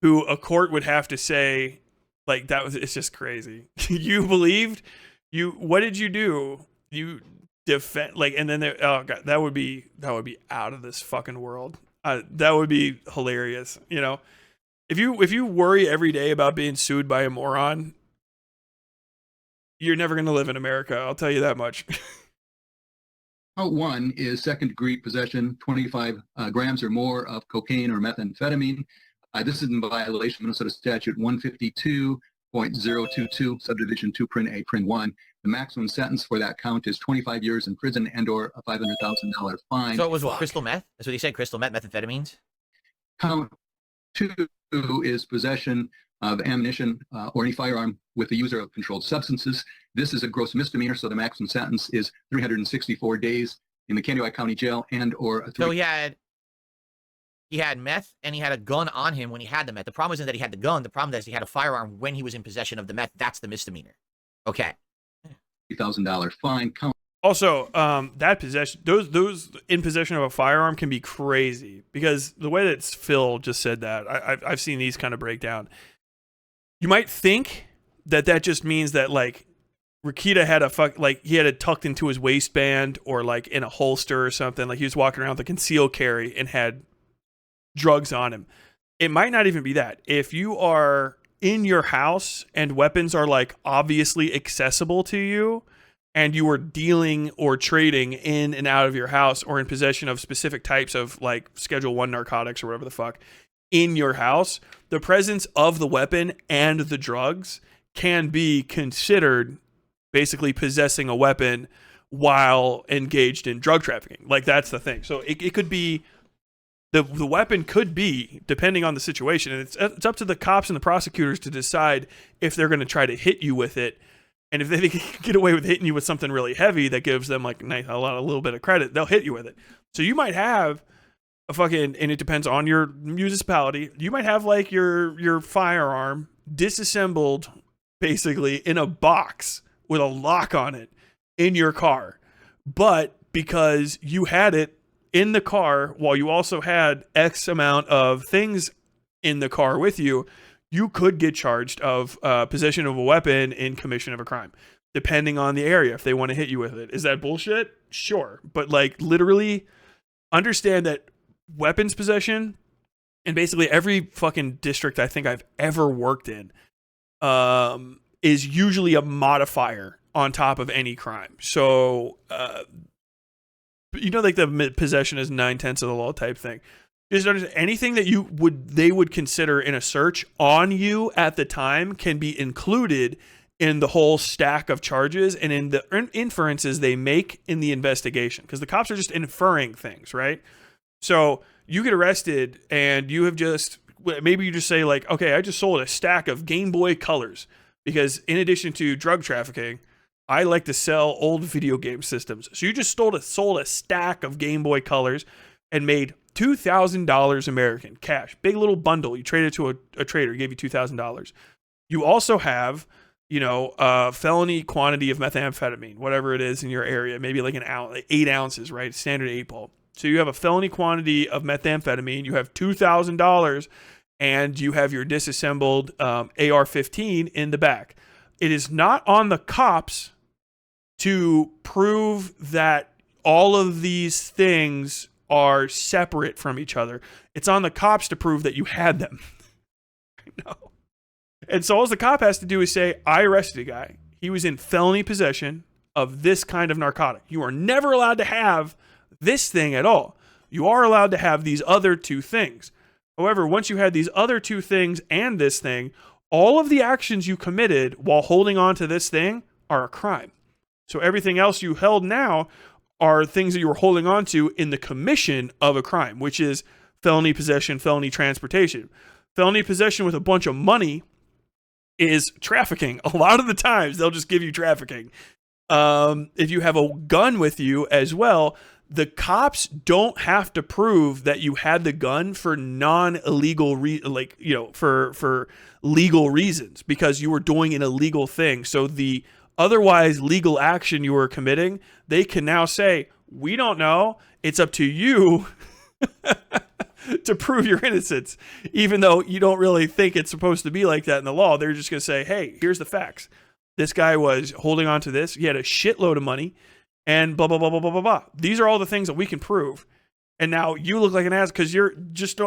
who a court would have to say. Like it's just crazy. You believed what did you do? You defend and then oh god, that would be out of this fucking world. That would be hilarious. If you worry every day about being sued by a moron, you're never gonna live in America. I'll tell you that much. Count one is second-degree possession, 25 grams or more of cocaine or methamphetamine. This is in violation of Minnesota Statute 152.022, Subdivision 2, Print A, Print 1. The maximum sentence for that count is 25 years in prison and/or a $500,000 fine. So it was what, crystal meth? That's what he said, crystal meth, methamphetamines? Count two is possession of ammunition or any firearm with the user of controlled substances. This is a gross misdemeanor, so the maximum sentence is 364 days in the Kansas County Jail and/or a So he had meth and he had a gun on him when he had the meth. The problem isn't that he had the gun. The problem is he had a firearm when he was in possession of the meth. That's the misdemeanor. Okay. $3,000 fine. Count Also, that possession, those in possession of a firearm can be crazy because the way that Phil just said that, I've seen these kind of break down. You might think that just means that like Rekieta had he had it tucked into his waistband or like in a holster or something. Like he was walking around with a concealed carry and had drugs on him. It might not even be that. If you are in your house and weapons are like obviously accessible to you and you are dealing or trading in and out of your house or in possession of specific types of like Schedule 1 narcotics or whatever the fuck in your house, the presence of the weapon and the drugs can be considered basically possessing a weapon while engaged in drug trafficking. Like that's the thing. So it could be the weapon could be, depending on the situation, and it's up to the cops and the prosecutors to decide if they're going to try to hit you with it. And if they can get away with hitting you with something really heavy that gives them like a little bit of credit, they'll hit you with it. So you might have a fucking, and it depends on your municipality, you might have like your firearm disassembled basically in a box with a lock on it in your car. But because you had it in the car while you also had X amount of things in the car with you, you could get charged of possession of a weapon in commission of a crime, depending on the area, if they want to hit you with it. Is that bullshit? Sure. But like literally understand that weapons possession in basically every fucking district I think I've ever worked in is usually a modifier on top of any crime. So, like the possession is 9/10 of the law type thing. Just understand anything that they would consider in a search on you at the time can be included in the whole stack of charges and in the inferences they make in the investigation, because the cops are just inferring things, right? So you get arrested and you just say like, okay, I just sold a stack of Game Boy Colors because in addition to drug trafficking, I like to sell old video game systems. So you just sold a stack of Game Boy Colors and made $2,000 American cash. Big little bundle. You traded to a trader, gave you $2,000. You also have, a felony quantity of methamphetamine, whatever it is in your area, maybe like 8 ounces, right? Standard 8 ball. So you have a felony quantity of methamphetamine. You have $2,000 and you have your disassembled AR-15 in the back. It is not on the cops to prove that all of these things are separate from each other. It's on the cops to prove that you had them. No. And so all the cop has to do is say, I arrested a guy. He was in felony possession of this kind of narcotic. You are never allowed to have this thing at all. You are allowed to have these other two things. However, once you had these other two things and this thing, all of the actions you committed while holding on to this thing are a crime. So everything else you held now are things that you were holding on to in the commission of a crime, which is felony possession, felony transportation. Felony possession with a bunch of money is trafficking. A lot of the times they'll just give you trafficking. If you have a gun with you as well, the cops don't have to prove that you had the gun for non-illegal, for legal reasons, because you were doing an illegal thing. So the otherwise legal action you were committing, they can now say, we don't know. It's up to you to prove your innocence, even though you don't really think it's supposed to be like that in the law. They're just going to say, hey, here's the facts. This guy was holding on to this. He had a shitload of money and blah, blah, blah, blah, blah, blah, blah. These are all the things that we can prove. And now you look like an ass because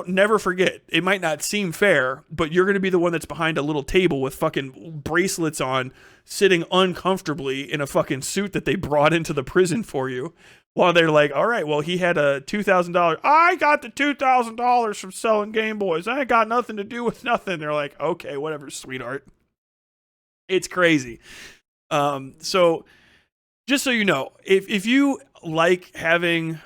never forget. It might not seem fair, but you're going to be the one that's behind a little table with fucking bracelets on, sitting uncomfortably in a fucking suit that they brought into the prison for you, While they're like, all right, well, he had a $2,000. I got the $2,000 from selling Game Boys. I ain't got nothing to do with nothing. They're like, okay, whatever, sweetheart. It's crazy. So just so you know, if you like having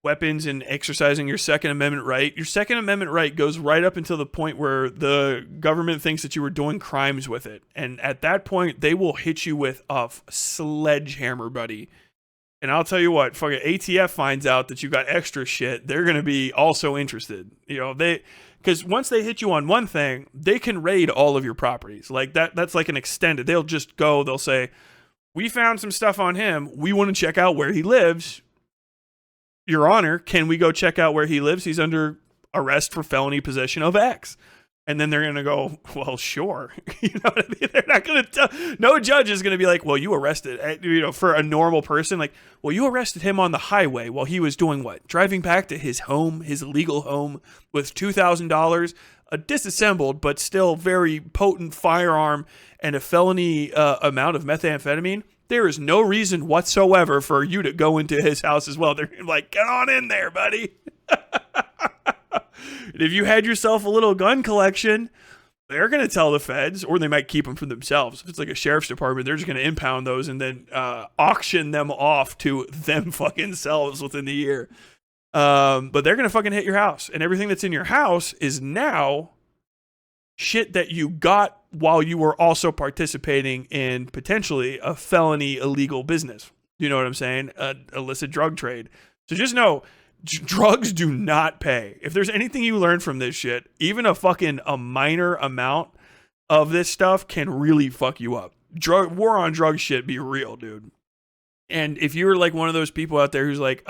weapons and exercising your Second Amendment right, your Second Amendment right goes right up until the point where the government thinks that you were doing crimes with it. And at that point, they will hit you with a sledgehammer, buddy. And I'll tell you what, fucking ATF finds out that you got extra shit, they're going to be also interested. You know, because once they hit you on one thing, they can raid all of your properties. Like that's like an extended. They'll just go, they'll say, we found some stuff on him. We want to check out where he lives. Your Honor, can we go check out where he lives? He's under arrest for felony possession of X. And then they're going to go, well, sure. You know what I mean? They're not going to tell. No judge is going to be like, well, you arrested, you know, for a normal person. Like, well, you arrested him on the highway while he was doing what? Driving back to his home, his legal home, with $2,000, a disassembled but still very potent firearm, and a felony amount of methamphetamine. There is no reason whatsoever for you to go into his house as well. They're like, get on in there, buddy. And if you had yourself a little gun collection, they're going to tell the feds, or they might keep them for themselves. If it's like a sheriff's department, they're just going to impound those and then auction them off to them fucking selves within the year. But they're going to fucking hit your house. And everything that's in your house is now shit that you got while you were also participating in potentially a felony illegal business. You know what I'm saying? Illicit drug trade. So just know, drugs do not pay. If there's anything you learn from this shit, even a minor amount of this stuff can really fuck you up. War on drug shit be real, dude. And if you're like one of those people out there who's like,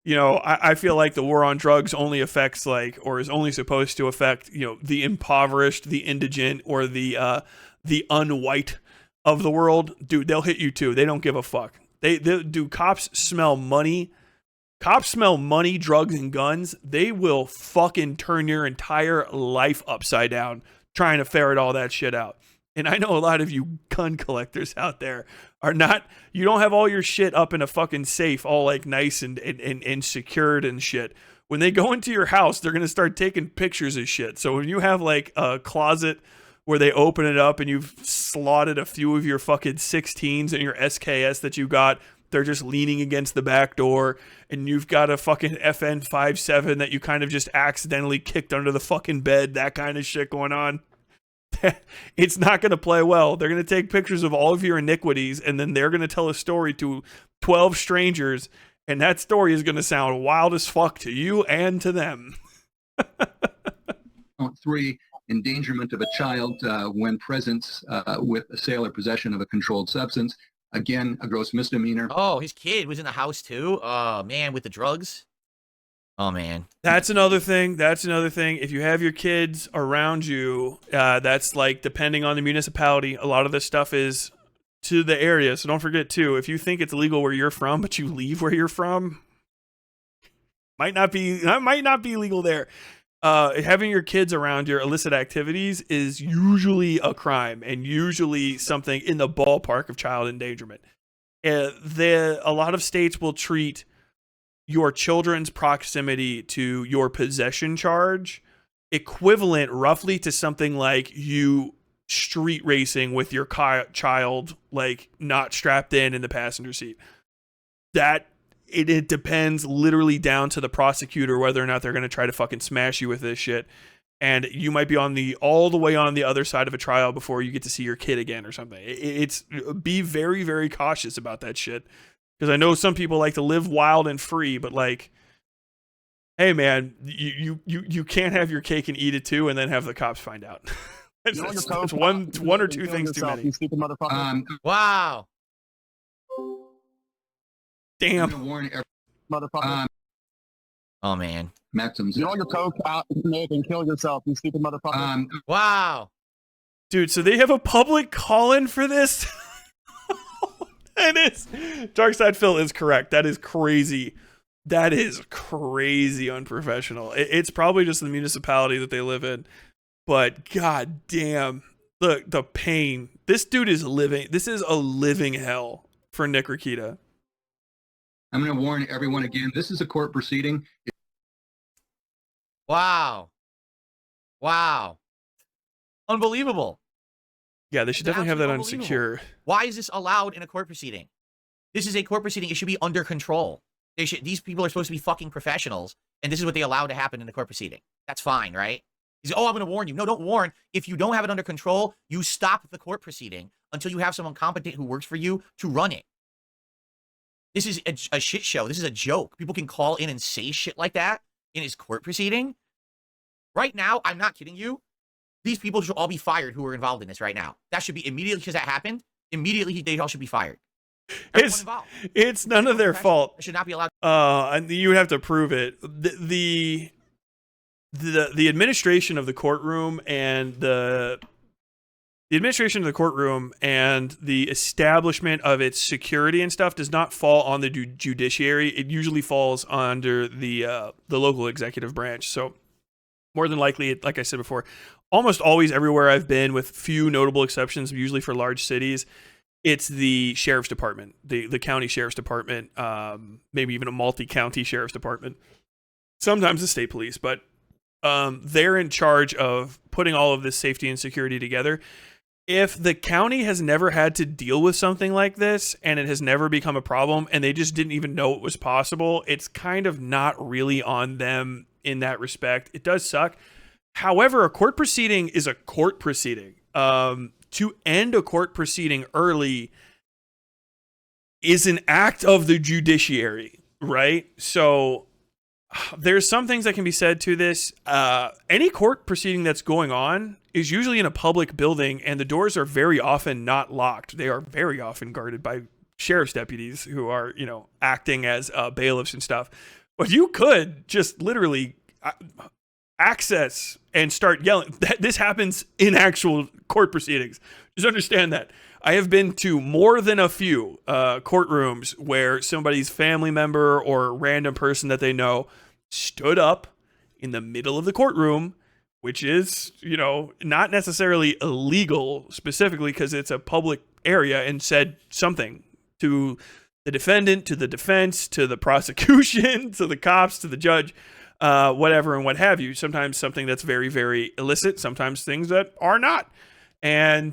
you know, I feel like the war on drugs only affects like, or is only supposed to affect, you know, the impoverished, the indigent, or the unwhite of the world, dude, they'll hit you too. They don't give a fuck. They do. Cops smell money. Cops smell money, drugs, and guns. They will fucking turn your entire life upside down trying to ferret all that shit out. And I know a lot of you gun collectors out there are not, you don't have all your shit up in a fucking safe, all like nice and secured and shit. When they go into your house, they're going to start taking pictures of shit. So when you have like a closet where they open it up and you've slotted a few of your fucking 16s and your SKS that you got, they're just leaning against the back door, and you've got a fucking FN57 that you kind of just accidentally kicked under the fucking bed, that kind of shit going on. It's not going to play well. They're going to take pictures of all of your iniquities, and then they're going to tell a story to 12 strangers, and that story is going to sound wild as fuck to you and to them. 3, endangerment of a child when present with a sale or possession of a controlled substance. Again, a gross misdemeanor. Oh, his kid was in the house too. Oh man, with the drugs. Oh man. That's another thing. If you have your kids around you, that's like depending on the municipality. A lot of this stuff is to the area. So don't forget too, if you think it's illegal where you're from, but you leave where you're from, might not be legal there. Having your kids around your illicit activities is usually a crime and usually something in the ballpark of child endangerment. A lot of states will treat your children's proximity to your possession charge equivalent roughly to something like you street racing with your child, like not strapped in the passenger seat. That it depends literally down to the prosecutor whether or not they're going to try to fucking smash you with this shit. And you might be all the way on the other side of a trial before you get to see your kid again or something. Be very, very cautious about that shit. Because I know some people like to live wild and free, but like, hey man, you can't have your cake and eat it too, and then have the cops find out. That's one or two things too many. Wow. Damn. Warn Motherfucker. Oh man. Maxims. You your coke out, Nick, and kill yourself, you stupid motherfucker. Wow. Dude, so they have a public call-in for this? That is, DarkSydePhil is correct. That is crazy. That is crazy unprofessional. It's probably just the municipality that they live in. But god damn, the pain. This dude is living. This is a living hell for Nick Rekieta. I'm going to warn everyone again. This is a court proceeding. Wow. Wow. Unbelievable. Yeah, they should It's definitely have that on absolutely secure. Why is this allowed in a court proceeding? This is a court proceeding. It should be under control. These people are supposed to be fucking professionals, and this is what they allow to happen in the court proceeding. That's fine, right? He's, oh, I'm going to warn you. No, don't warn. If you don't have it under control, you stop the court proceeding until you have someone competent who works for you to run it. This is a shit show. This is a joke. People can call in and say shit like that in his court proceeding. Right now, I'm not kidding you. These people should all be fired who are involved in this right now. That should be immediately, because that happened. Immediately, they all should be fired. It's none of their fault. It should not be allowed. And you would have to prove it. The administration of the courtroom and the administration of the courtroom and the establishment of its security and stuff does not fall on the judiciary. It usually falls under the local executive branch. So more than likely, like I said before, almost always everywhere I've been, with few notable exceptions, usually for large cities, it's the sheriff's department, the county sheriff's department, maybe even a multi-county sheriff's department, sometimes the state police, but they're in charge of putting all of this safety and security together. If the county has never had to deal with something like this and it has never become a problem and they just didn't even know it was possible, it's kind of not really on them in that respect. It does suck. However, a court proceeding is a court proceeding. To end a court proceeding early is an act of the judiciary, right? So there's some things that can be said to this. Any court proceeding that's going on is usually in a public building, and the doors are very often not locked. They are very often guarded by sheriff's deputies who are, acting as bailiffs and stuff. But you could just literally access and start yelling. This happens in actual court proceedings. Just understand that. I have been to more than a few courtrooms where somebody's family member or random person that they know stood up in the middle of the courtroom, which is, not necessarily illegal specifically because it's a public area, and said something to the defendant, to the defense, to the prosecution, to the cops, to the judge, whatever and what have you. Sometimes something that's very, very illicit, sometimes things that are not. And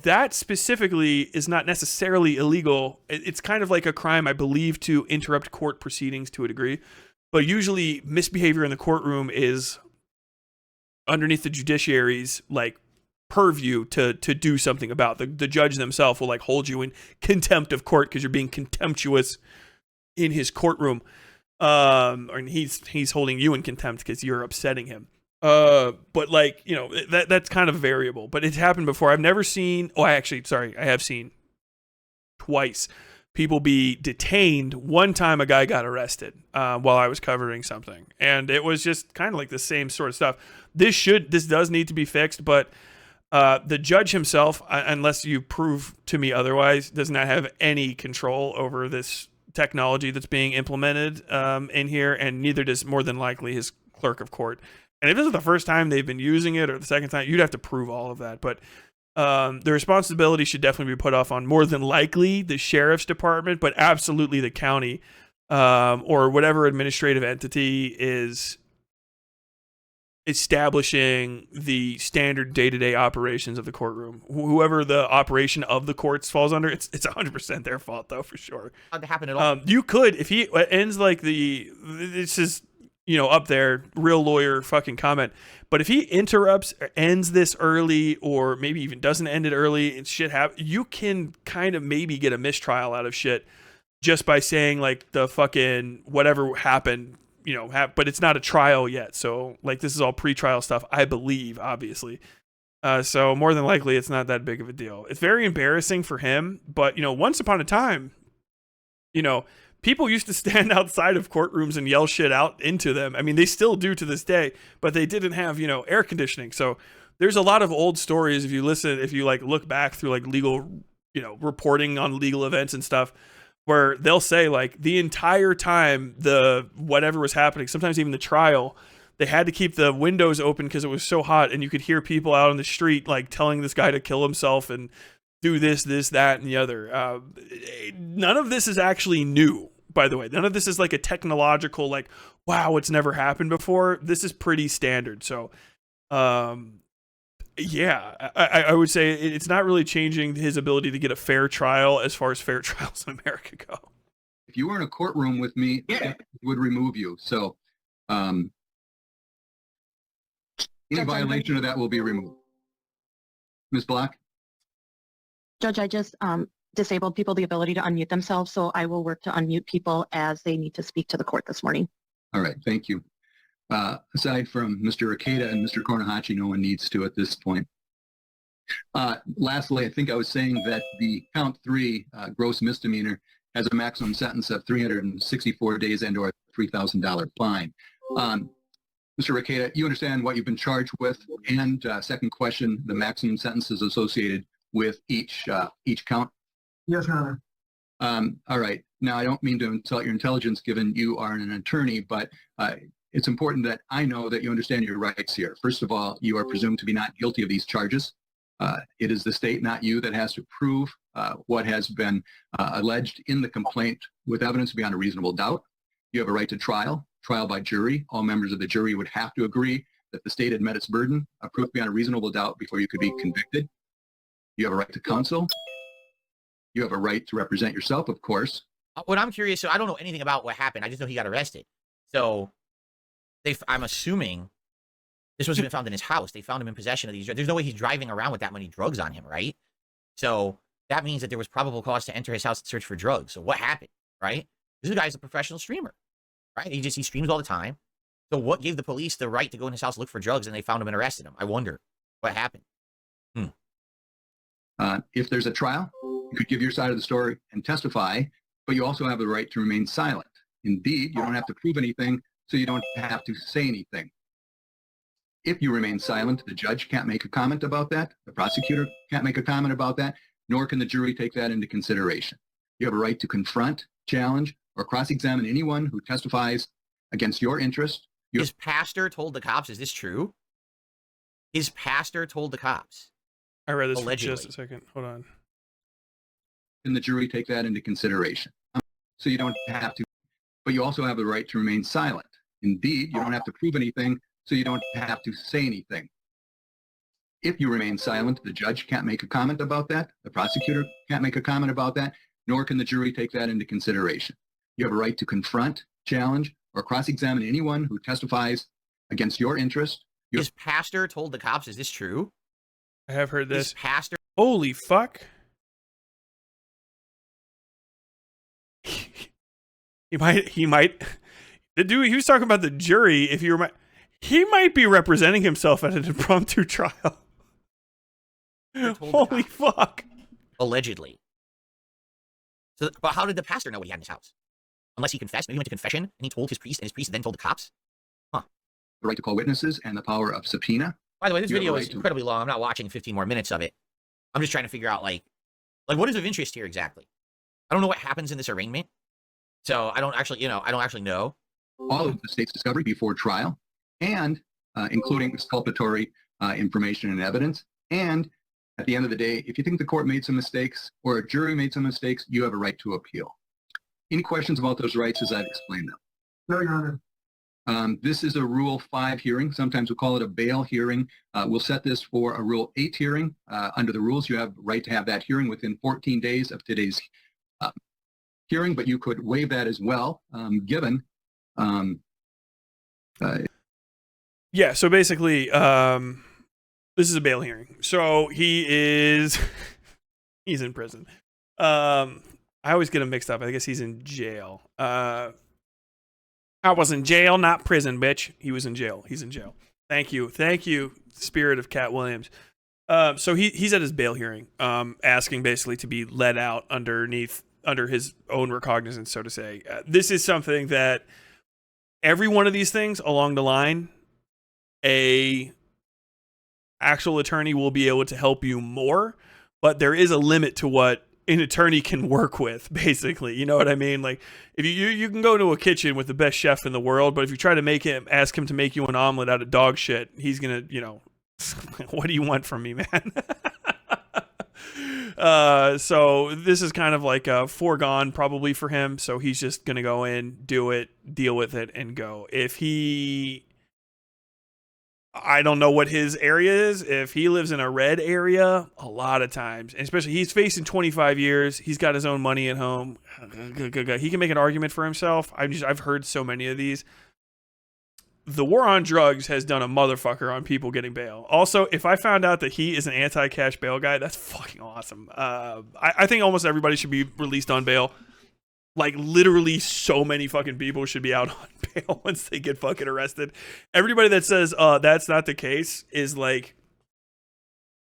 that specifically is not necessarily illegal. It's kind of like a crime, I believe, to interrupt court proceedings to a degree. But usually misbehavior in the courtroom is underneath the judiciary's purview to do something about. The judge themselves will hold you in contempt of court because you're being contemptuous in his courtroom. And he's holding you in contempt because you're upsetting him. But that's kind of variable, but it's happened before. I've never seen, I have seen twice people be detained. One time a guy got arrested, while I was covering something, and it was just kind of like the same sort of stuff. This does need to be fixed, but the judge himself, unless you prove to me otherwise, does not have any control over this technology that's being implemented in here, and neither does more than likely his clerk of court. And if this is the first time they've been using it or the second time, you'd have to prove all of that. But the responsibility should definitely be put off on more than likely the sheriff's department, but absolutely the county or whatever administrative entity is establishing the standard day-to-day operations of the courtroom. Whoever the operation of the courts falls under, it's 100% their fault, though, for sure. Not to happen at all. You could, if he ends this is, up there, real lawyer fucking comment. But if he interrupts or ends this early, or maybe even doesn't end it early and shit happens, you can kind of maybe get a mistrial out of shit just by saying the fucking whatever happened, but it's not a trial yet. So this is all pre-trial stuff, I believe, obviously. So more than likely it's not that big of a deal. It's very embarrassing for him, but once upon a time, people used to stand outside of courtrooms and yell shit out into them. I mean, they still do to this day, but they didn't have, air conditioning. So there's a lot of old stories. If you look back through legal, reporting on legal events and stuff, where they'll say the entire time whatever was happening, sometimes even the trial, they had to keep the windows open because it was so hot, and you could hear people out on the street telling this guy to kill himself and do this, that, and the other. None of this is actually new. by the way. None of this is like a technological, like, wow, it's never happened before. This is pretty standard. So, yeah, I would say it's not really changing his ability to get a fair trial as far as fair trials in America go. If you were in a courtroom with me, Yeah. it would remove you. So any violation of that will be removed. Ms. Block? Judge, I just disabled people the ability to unmute themselves, so I will work to unmute people as they need to speak to the court this morning. All right, thank you. Aside from Mr. Rekieta and Mr. Cornahachi, no one needs to at this point. Lastly, I think I was saying that the count 3 gross misdemeanor has a maximum sentence of 364 days and or $3,000 fine. Mr. Rekieta, you understand what you've been charged with? And second question, the maximum sentences associated with each count? Yes, Your Honor. All right. Now, I don't mean to insult your intelligence given you are an attorney, but it's important that I know that you understand your rights here. First of all, you are presumed to be not guilty of these charges. It is the state, not you, that has to prove what has been alleged in the complaint with evidence beyond a reasonable doubt. You have a right to trial by jury. All members of the jury would have to agree that the state had met its burden of proof beyond a reasonable doubt before you could be convicted. You have a right to counsel. You have a right to represent yourself, of course. What I'm curious, so I don't know anything about what happened. I just know he got arrested. So I'm assuming this wasn't even found in his house. They found him in possession of these drugs. There's no way he's driving around with that many drugs on him, right? So that means that there was probable cause to enter his house and search for drugs. So what happened, right? This guy's a professional streamer, right? He streams all the time. So what gave the police the right to go in his house, look for drugs, and they found him and arrested him? I wonder what happened. If there's a trial, you could give your side of the story and testify, but you also have the right to remain silent. Indeed, you don't have to prove anything, so you don't have to say anything. If you remain silent, the judge can't make a comment about that. The prosecutor can't make a comment about that, nor can the jury take that into consideration. You have a right to confront, challenge, or cross-examine anyone who testifies against your interest. His pastor told the cops, is this true? His pastor told the cops. I read this Allegedly. for just a second. Hold on. Can the jury take that into consideration? So you don't have to, but you also have the right to remain silent. Indeed, you don't have to prove anything, so you don't have to say anything. If you remain silent, the judge can't make a comment about that. The prosecutor can't make a comment about that, nor can the jury take that into consideration. You have a right to confront, challenge, or cross-examine anyone who testifies against your interest. His pastor told the cops, is this true? I have heard His this. pastor. Holy fuck. He might. The dude, he was talking about the jury. If you remember, he might be representing himself at an impromptu trial. Holy fuck. Allegedly. So, but how did the pastor know what he had in his house? Unless he confessed. Maybe he went to confession and he told his priest, and his priest then told the cops. The right to call witnesses and the power of subpoena. By the way, this You have video a is right to- incredibly long. I'm not watching 15 more minutes of it. I'm just trying to figure out, like what is of interest here exactly? I don't know what happens in this arraignment. So I don't actually know. All of the state's discovery before trial, and including exculpatory information and evidence. And at the end of the day, if you think the court made some mistakes or a jury made some mistakes, you have a right to appeal. Any questions about those rights as I've explained them? No, Your Honor. This is a Rule 5 hearing. Sometimes we call it a bail hearing. We'll set this for a Rule 8 hearing. Under the rules, you have the right to have that hearing within 14 days of today's hearing, but you could waive that as well, given. Yeah, so basically, this is a bail hearing. So he's in prison. I always get him mixed up. I guess he's in jail. I was in jail, not prison, bitch. He was in jail. He's in jail. Thank you, spirit of Cat Williams. So he's at his bail hearing, asking basically to be let out under his own recognizance, so to say. This is something that every one of these things along the line, a actual attorney will be able to help you more, but there is a limit to what an attorney can work with, basically. You know what I mean? Like, if you can go to a kitchen with the best chef in the world, but if you try to ask him to make you an omelet out of dog shit, he's gonna, what do you want from me, man? So this is kind of like a foregone probably for him. So he's just gonna go in, do it, deal with it, and go. I don't know what his area is. If he lives in a red area, a lot of times, and especially he's facing 25 years, he's got his own money at home. He can make an argument for himself. I've heard so many of these. The war on drugs has done a motherfucker on people getting bail. Also, if I found out that he is an anti-cash bail guy, that's fucking awesome. I think almost everybody should be released on bail. Like, literally so many fucking people should be out on bail once they get fucking arrested. Everybody that says that's not the case is like,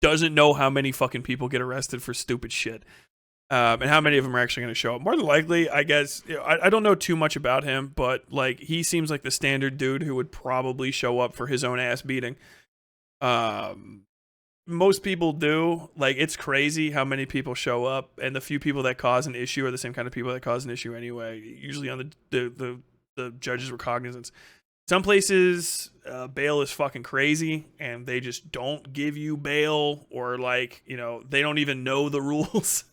doesn't know how many fucking people get arrested for stupid shit. And how many of them are actually going to show up. More than likely, I guess, I don't know too much about him, but like, he seems like the standard dude who would probably show up for his own ass beating. Most people do. Like, it's crazy how many people show up, and the few people that cause an issue are the same kind of people that cause an issue anyway, usually on the judge's recognizance. Some places, bail is fucking crazy, and they just don't give you bail, or like, they don't even know the rules.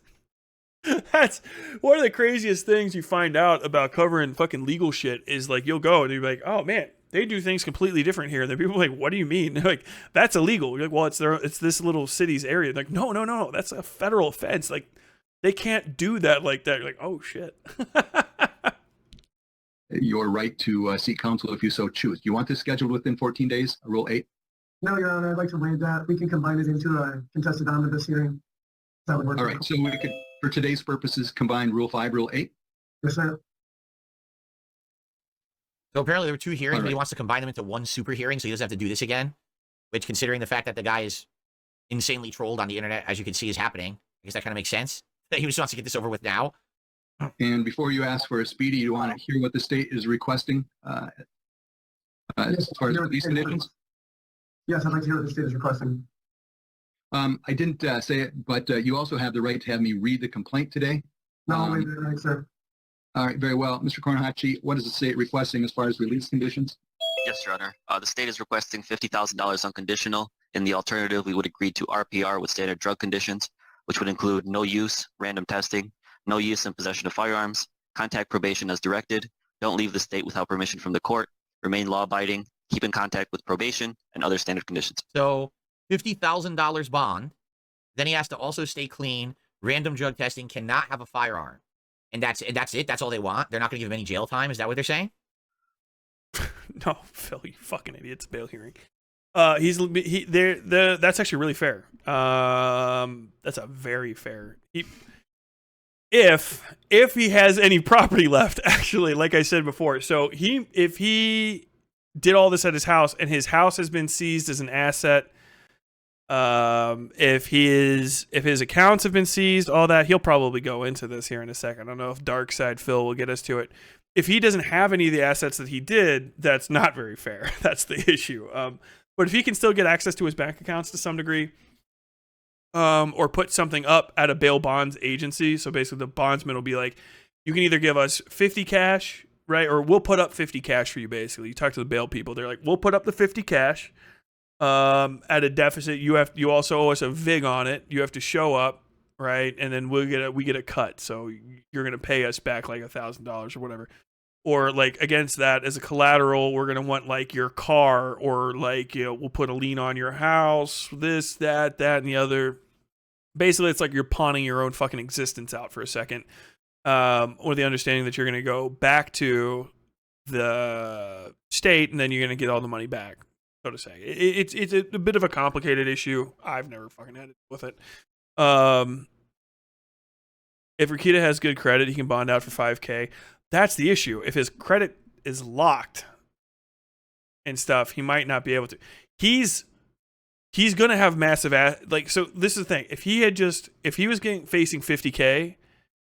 That's one of the craziest things you find out about covering fucking legal shit is like, you'll go and you're like, oh man, they do things completely different here. And then people are like, what do you mean? They're like, that's illegal. You're like, well, it's this little city's area. They're like, no, that's a federal offense. Like, they can't do that like that. You're like, oh shit. Your right to seek counsel if you so choose. You want this scheduled within 14 days, Rule 8? No, Your Honor, I'd like to waive that. We can combine it into a contested omnibus hearing. That would work. All right, so we could, for today's purposes, combine Rule 5, Rule 8? Yes, sir. So apparently there were two hearings, All but he right. wants to combine them into one super hearing, so he doesn't have to do this again. Which, considering the fact that the guy is insanely trolled on the internet, as you can see is happening, I guess that kind of makes sense. That he just wants to get this over with now. And before you ask for a speedy, you want to hear what the state is requesting as far as these conditions? Yes, I'd like to hear what the state is requesting. I didn't say it, but you also have the right to have me read the complaint today. No, I'll waive that right, sir. All right, very well. Mr. Kornhachi, what is the state requesting as far as release conditions? Yes, Your Honor. The state is requesting $50,000 unconditional. In the alternative, we would agree to RPR with standard drug conditions, which would include no use, random testing, no use and possession of firearms, contact probation as directed, don't leave the state without permission from the court, remain law-abiding, keep in contact with probation, and other standard conditions. So $50,000 bond. Then he has to also stay clean. Random drug testing, cannot have a firearm. And that's it. That's all they want. They're not going to give him any jail time. Is that what they're saying? No, Phil, you fucking idiot. It's a bail hearing. That's actually really fair. That's a very fair. If he has any property left, actually, like I said before, so if he did all this at his house and his house has been seized as an asset, if his accounts have been seized, all that, he'll probably go into this here in a second. I don't know if DarkSydePhil will get us to it. If he doesn't have any of the assets that he did, that's not very fair. That's the issue. But if he can still get access to his bank accounts to some degree, or put something up at a bail bonds agency, so basically the bondsman will be like, you can either give us 50 cash, right, or we'll put up 50 cash for you. Basically, you talk to the bail people, they're like, we'll put up the 50 cash. At a deficit, you also owe us a vig on it. You have to show up, right? And then we get a cut. So you're gonna pay us back like $1,000 or whatever. Or like against that as a collateral, we're gonna want like your car, or like, we'll put a lien on your house, this, that, and the other. Basically, it's like you're pawning your own fucking existence out for a second, with the understanding that you're gonna go back to the state and then you're gonna get all the money back. So to say, it's a bit of a complicated issue. I've never fucking had it with it. If Rekieta has good credit, he can bond out for $5,000. That's the issue. If his credit is locked and stuff, he might not be able to. He's gonna have massive so this is the thing. If he was facing $50,000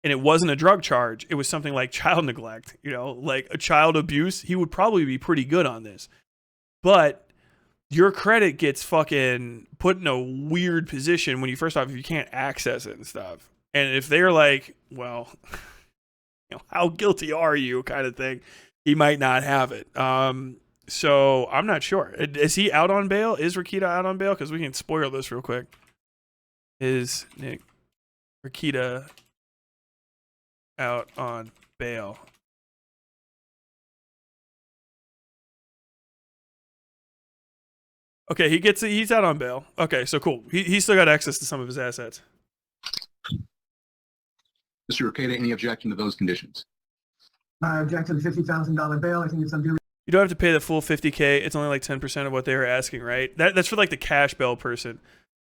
and it wasn't a drug charge, it was something like child neglect, like a child abuse, he would probably be pretty good on this. But your credit gets fucking put in a weird position when you first off, if you can't access it and stuff. And if they're like, well, how guilty are you kind of thing, he might not have it. So I'm not sure. Is he out on bail? Is Rekieta out on bail? Because we can spoil this real quick. Is Nick Rekieta out on bail. Okay, he's out on bail. Okay, so cool. He's still got access to some of his assets. Mr. Rekieta, any objection to those conditions? I object to the $50,000 bail. I think it's unduly. You don't have to pay the full 50K. It's only like 10% of what they were asking, right? That's for like the cash bail person.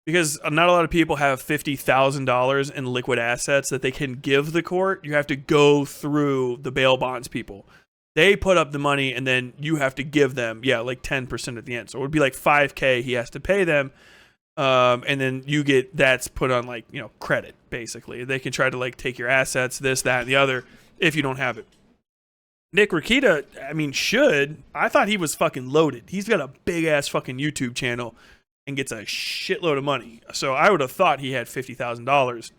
Because not a lot of people have $50,000 in liquid assets that they can give the court. You have to go through the bail bonds people. They put up the money and then you have to give them, like 10% at the end. So it would be like $5K he has to pay them. And then that's put on like, credit basically. They can try to like take your assets, this, that, and the other if you don't have it. Nick Rekieta, I thought he was fucking loaded. He's got a big ass fucking YouTube channel and gets a shitload of money. So I would have thought he had $50,000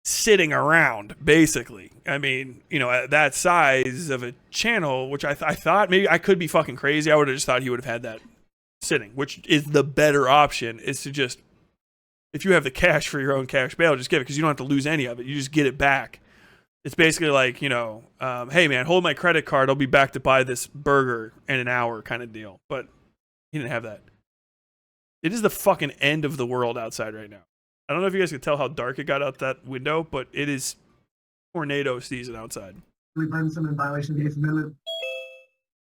sitting around, basically. I mean, at that size of a channel, which I thought, maybe I could be fucking crazy. I would have just thought he would have had that sitting, which is the better option, is to just, if you have the cash for your own cash bail, just give it, because you don't have to lose any of it. You just get it back. It's basically like, hey man, hold my credit card. I'll be back to buy this burger in an hour kind of deal. But he didn't have that. It is the fucking end of the world outside right now. I don't know if you guys can tell how dark it got out that window, but it is tornado season outside. Burdensome in violation of the 8th Amendment.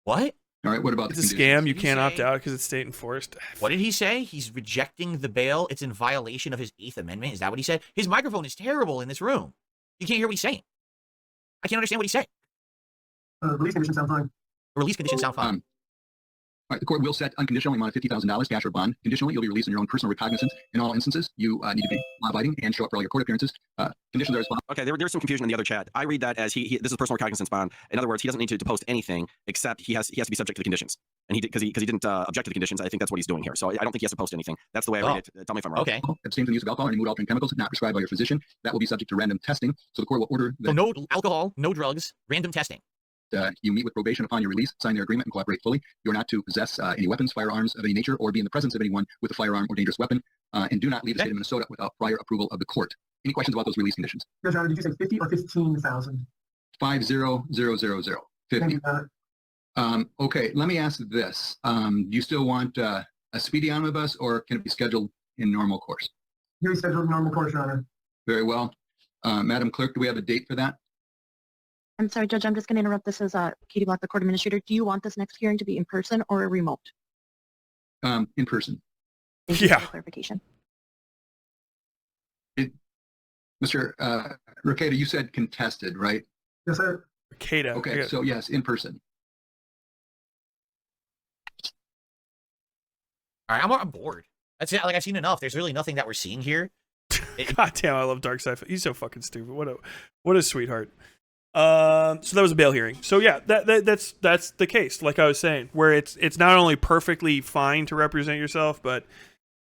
What? All right, what about It's the a conditions? scam. You Did he can't opt say- out because it's state enforced. What did he say? He's rejecting the bail. It's in violation of his 8th Amendment. Is that what he said? His microphone is terrible in this room. You can't hear what he's saying. I can't understand what he's saying. Release conditions sound fine. Release conditions sound fine. All right, the court will set unconditionally amount of $50,000 cash or bond. Conditionally, you'll be released in your own personal recognizance. In all instances, you need to be law-abiding and show up for all your court appearances. Conditions are as follows. Okay, there was some confusion in the other chat. I read that as this is personal recognizance bond. In other words, he doesn't need to post anything except he has to be subject to the conditions. And because he didn't object to the conditions, I think that's what he's doing here. So I don't think he has to post anything. That's the way I read it. Tell me if I'm wrong. Okay. Abstain from the use of alcohol or any mood-altering chemicals not prescribed by your physician. That will be subject to random testing. So the court will order So that no alcohol, no drugs, random testing. you meet with probation upon your release, sign their agreement, and cooperate fully. You are not to possess any weapons, firearms of any nature, or be in the presence of anyone with a firearm or dangerous weapon, and do not leave the state of Minnesota without prior approval of the court. Any questions about those release conditions? Your Honor, did you say 50 or 15,000? 50000. Thank 50. you. Okay, let me ask this. Do you still want a speedy omnibus, or can it be scheduled in normal course? You're scheduled normal course, Your Honor. Very well. Madam Clerk, do we have a date for that? I'm sorry, Judge, I'm just going to interrupt. This is Katie Block, the court administrator. Do you want this next hearing to be in person or remote? In person. Thank you Yeah. for the clarification. Mr. Rekieta, you said contested, right? Yes, sir. Rekieta. Okay, so yes, in person. All right, I'm bored. That's it. Like, I've seen enough. There's really nothing that we're seeing here. God damn, I love DarkSydePhil. He's so fucking stupid. What a sweetheart. So that was a bail hearing. So yeah, that's the case. Like I was saying, where it's not only perfectly fine to represent yourself, but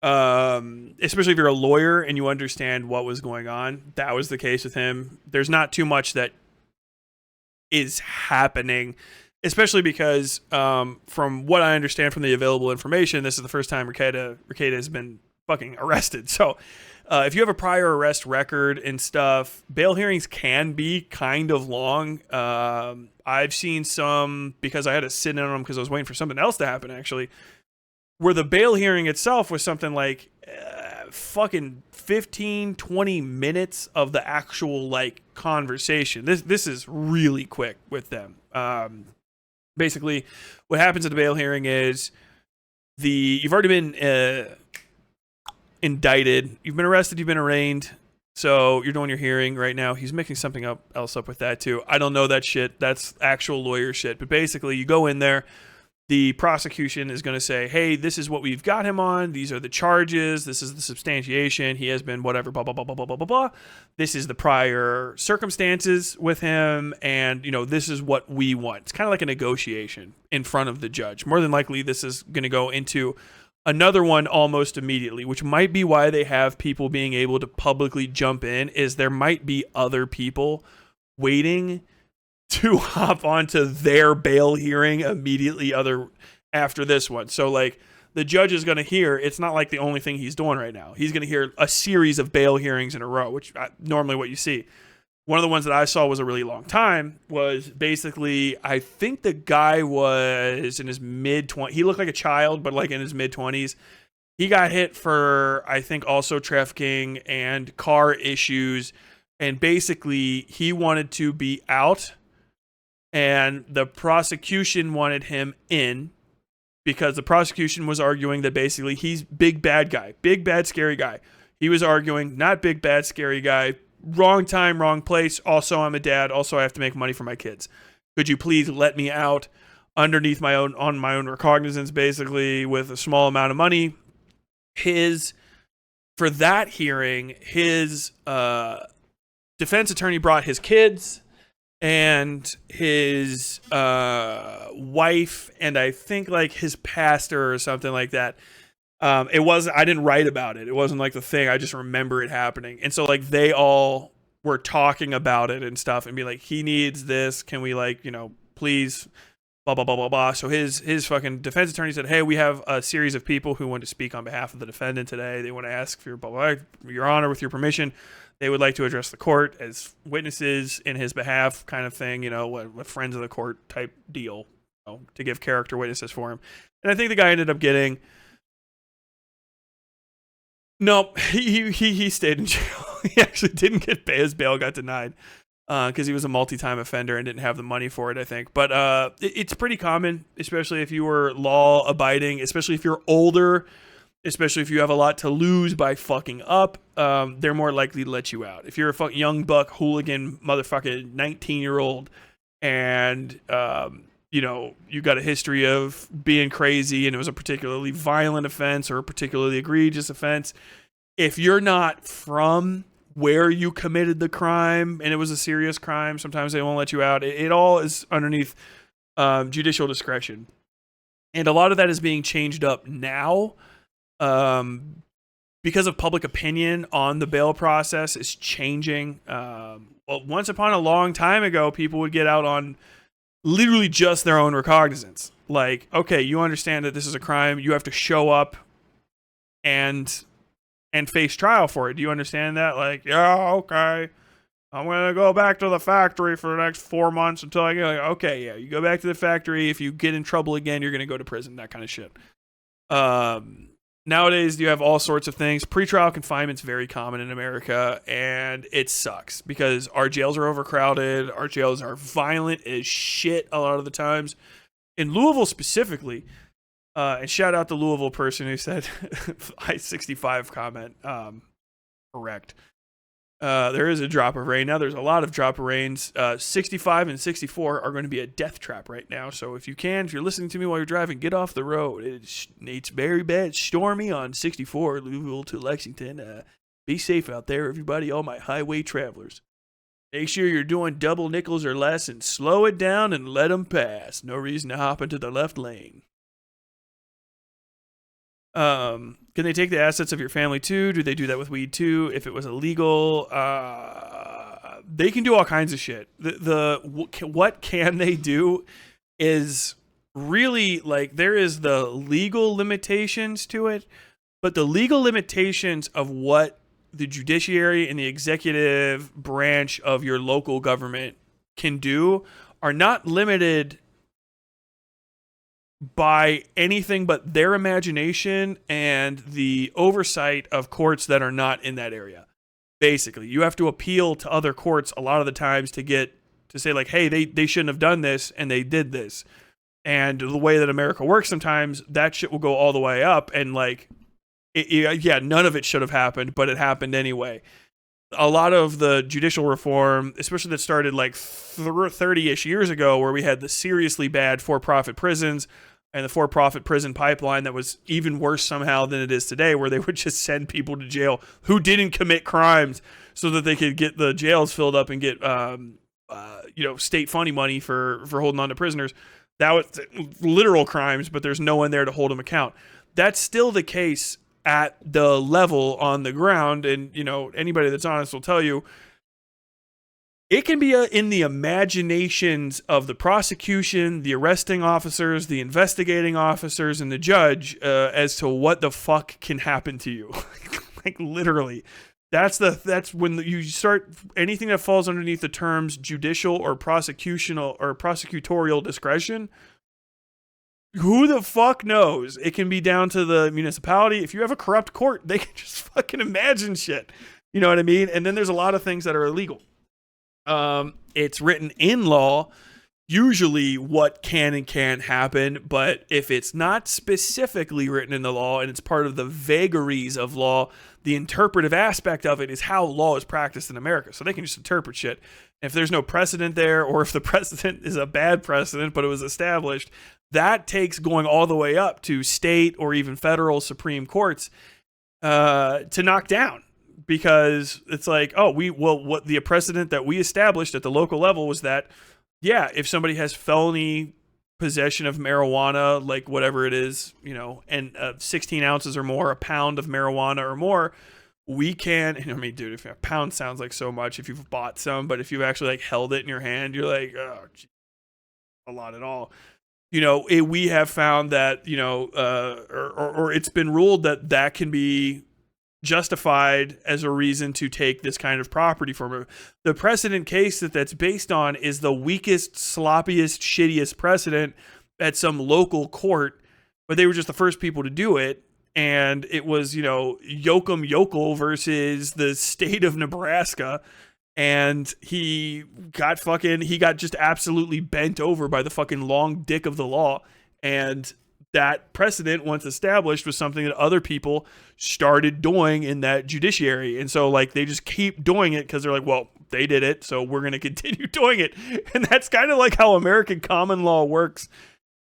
especially if you're a lawyer and you understand what was going on. That was the case with him. There's not too much that is happening, especially because from what I understand from the available information, this is the first time Rekieta has been fucking arrested. So if you have a prior arrest record and stuff, bail hearings can be kind of long. I've seen some, because I had to sit in on them because I was waiting for something else to happen, actually, where the bail hearing itself was something like fucking 15, 20 minutes of the actual like conversation. This is really quick with them. Basically, what happens at the bail hearing is you've already been indicted, you've been arrested, you've been arraigned, so you're doing your hearing right now. He's mixing something else up with that too. I don't know that shit. That's actual lawyer shit. But basically, you go in there, the prosecution is going to say, hey, this is what we've got him on. These are the charges. This is the substantiation. He has been whatever, blah, blah, blah, blah, blah, blah, blah, blah. This is the prior circumstances with him. And, this is what we want. It's kind of like a negotiation in front of the judge. More than likely, this is going to go into another one almost immediately, which might be why they have people being able to publicly jump in, is there might be other people waiting to hop onto their bail hearing immediately after this one. So like the judge is going to hear, it's not like the only thing he's doing right now. He's going to hear a series of bail hearings in a row, which normally what you see. One of the ones that I saw was a really long time was basically, I think the guy was in his mid-20s. He looked like a child, but like in his mid-20s. He got hit for, I think, also trafficking and car issues. And basically, he wanted to be out. And the prosecution wanted him in because the prosecution was arguing that basically he's big bad guy, big bad scary guy. He was arguing, not big bad scary guy, wrong time, wrong place. Also, I'm a dad. Also, I have to make money for my kids. Could you please let me out underneath my own, on my own recognizance, basically, with a small amount of money? For that hearing, his defense attorney brought his kids and his wife, and I think like his pastor or something like that. It wasn't, I didn't write about it. It wasn't like the thing. I just remember it happening. And so like they all were talking about it and stuff and be like, he needs this. Can we like, please blah, blah, blah, blah, blah. So his fucking defense attorney said, hey, we have a series of people who want to speak on behalf of the defendant today. They want to ask for your, blah, blah, blah, your honor, with your permission. They would like to address the court as witnesses in his behalf, kind of thing, what friends of the court type deal, to give character witnesses for him. And I think the guy ended up getting, no, he stayed in jail. He actually didn't get bail. His bail got denied because he was a multi-time offender and didn't have the money for it, I think. But it's pretty common, especially if you were law-abiding, especially if you're older, especially if you have a lot to lose by fucking up. They're more likely to let you out. If you're a young buck, hooligan, motherfucking 19-year-old, and you got a history of being crazy and it was a particularly violent offense or a particularly egregious offense, if you're not from where you committed the crime and it was a serious crime, sometimes they won't let you out. It all is underneath judicial discretion. And a lot of that is being changed up now because of public opinion on the bail process is changing. Well, once upon a long time ago, people would get out on literally just their own recognizance. Like, okay, you understand that this is a crime. You have to show up and face trial for it. Do you understand that? Like, yeah, okay. I'm going to go back to the factory for the next 4 months until I get like, okay, yeah, you go back to the factory. If you get in trouble again, you're going to go to prison, that kind of shit. Nowadays, you have all sorts of things. Pretrial confinement's very common in America, and it sucks because our jails are overcrowded. Our jails are violent as shit a lot of the times. In Louisville specifically, and shout out the Louisville person who said I-65 comment. Correct. There is a drop of rain. Now there's a lot of drop of rains. 65 and 64 are going to be a death trap right now. So if you're listening to me while you're driving, get off the road. It's very bad. Stormy on 64, Louisville to Lexington. Be safe out there, everybody, all my highway travelers. Make sure you're doing double nickels or less and slow it down and let them pass. No reason to hop into the left lane. Can they take the assets of your family too? Do they do that with weed too? If it was illegal, they can do all kinds of shit. What can they do is really like there is the legal limitations to it, but the legal limitations of what the judiciary and the executive branch of your local government can do are not limited by anything but their imagination and the oversight of courts that are not in that area. Basically, you have to appeal to other courts a lot of the times to say like, hey, they shouldn't have done this and they did this. And the way that America works sometimes, that shit will go all the way up and like, none of it should have happened, but it happened anyway. A lot of the judicial reform, especially that started like 30-ish years ago, where we had the seriously bad for-profit prisons and the for-profit prison pipeline that was even worse somehow than it is today, where they would just send people to jail who didn't commit crimes so that they could get the jails filled up and get state funny money for holding on to prisoners. That was literal crimes, but there's no one there to hold them account. That's still the case at the level on the ground, and anybody that's honest will tell you It can be in the imaginations of the prosecution, the arresting officers, the investigating officers, and the judge as to what the fuck can happen to you. Like literally. That's when you start anything that falls underneath the terms judicial or prosecutorial discretion. Who the fuck knows? It can be down to the municipality. If you have a corrupt court, they can just fucking imagine shit. You know what I mean? And then there's a lot of things that are illegal. It's written in law, usually what can and can't happen, but if it's not specifically written in the law and it's part of the vagaries of law, the interpretive aspect of it is how law is practiced in America. So they can just interpret shit. If there's no precedent there, or if the precedent is a bad precedent, but it was established, that takes going all the way up to state or even federal Supreme Courts to knock down. Because it's like, what the precedent that we established at the local level was that, yeah, if somebody has felony possession of marijuana, like whatever it is, and 16 ounces or more, a pound of marijuana or more, we can, I mean, dude, if a pound sounds like so much if you've bought some, but if you've actually like held it in your hand, you're like, oh, geez, a lot at all. We have found that, or it's been ruled that can be justified as a reason to take this kind of property from her. The precedent case that's based on is the weakest, sloppiest, shittiest precedent at some local court, but they were just the first people to do it. And it was, Yoakum Yokel versus the state of Nebraska. And he got just absolutely bent over by the fucking long dick of the law. And that precedent, once established, was something that other people started doing in that judiciary. And so, like, they just keep doing it because they're like, well, they did it, so we're going to continue doing it. And that's kind of like how American common law works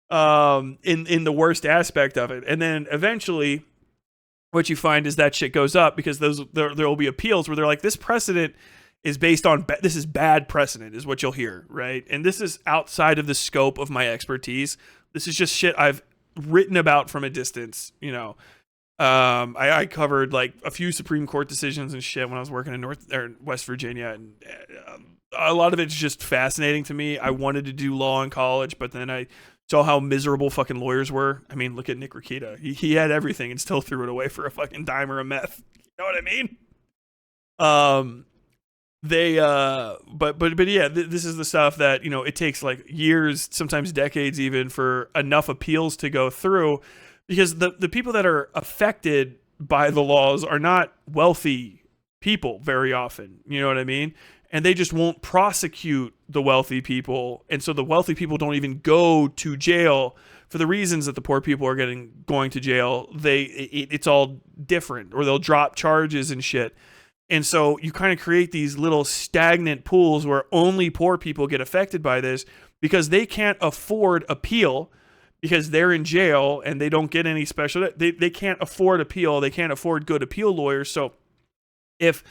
in the worst aspect of it. And then eventually what you find is that shit goes up because there will be appeals where they're like, this precedent is based on, this is bad precedent is what you'll hear, right? And this is outside of the scope of my expertise. This is just shit I've written about from a distance. I covered like a few Supreme Court decisions and shit when I was working in West Virginia, and a lot of it's just fascinating to me. I wanted to do law in college, but then I saw how miserable fucking lawyers were. I mean, look at Nick Rekieta. He had everything and still threw it away for a fucking dime or a meth. You know what I mean? But yeah, this is the stuff that, it takes like years, sometimes decades even, for enough appeals to go through, because the people that are affected by the laws are not wealthy people very often. You know what I mean? And they just won't prosecute the wealthy people. And so the wealthy people don't even go to jail for the reasons that the poor people are going to jail. It's all different, or they'll drop charges and shit. And so you kind of create these little stagnant pools where only poor people get affected by this because they can't afford appeal because they're in jail and they don't get any special. They can't afford appeal. They can't afford good appeal lawyers. So if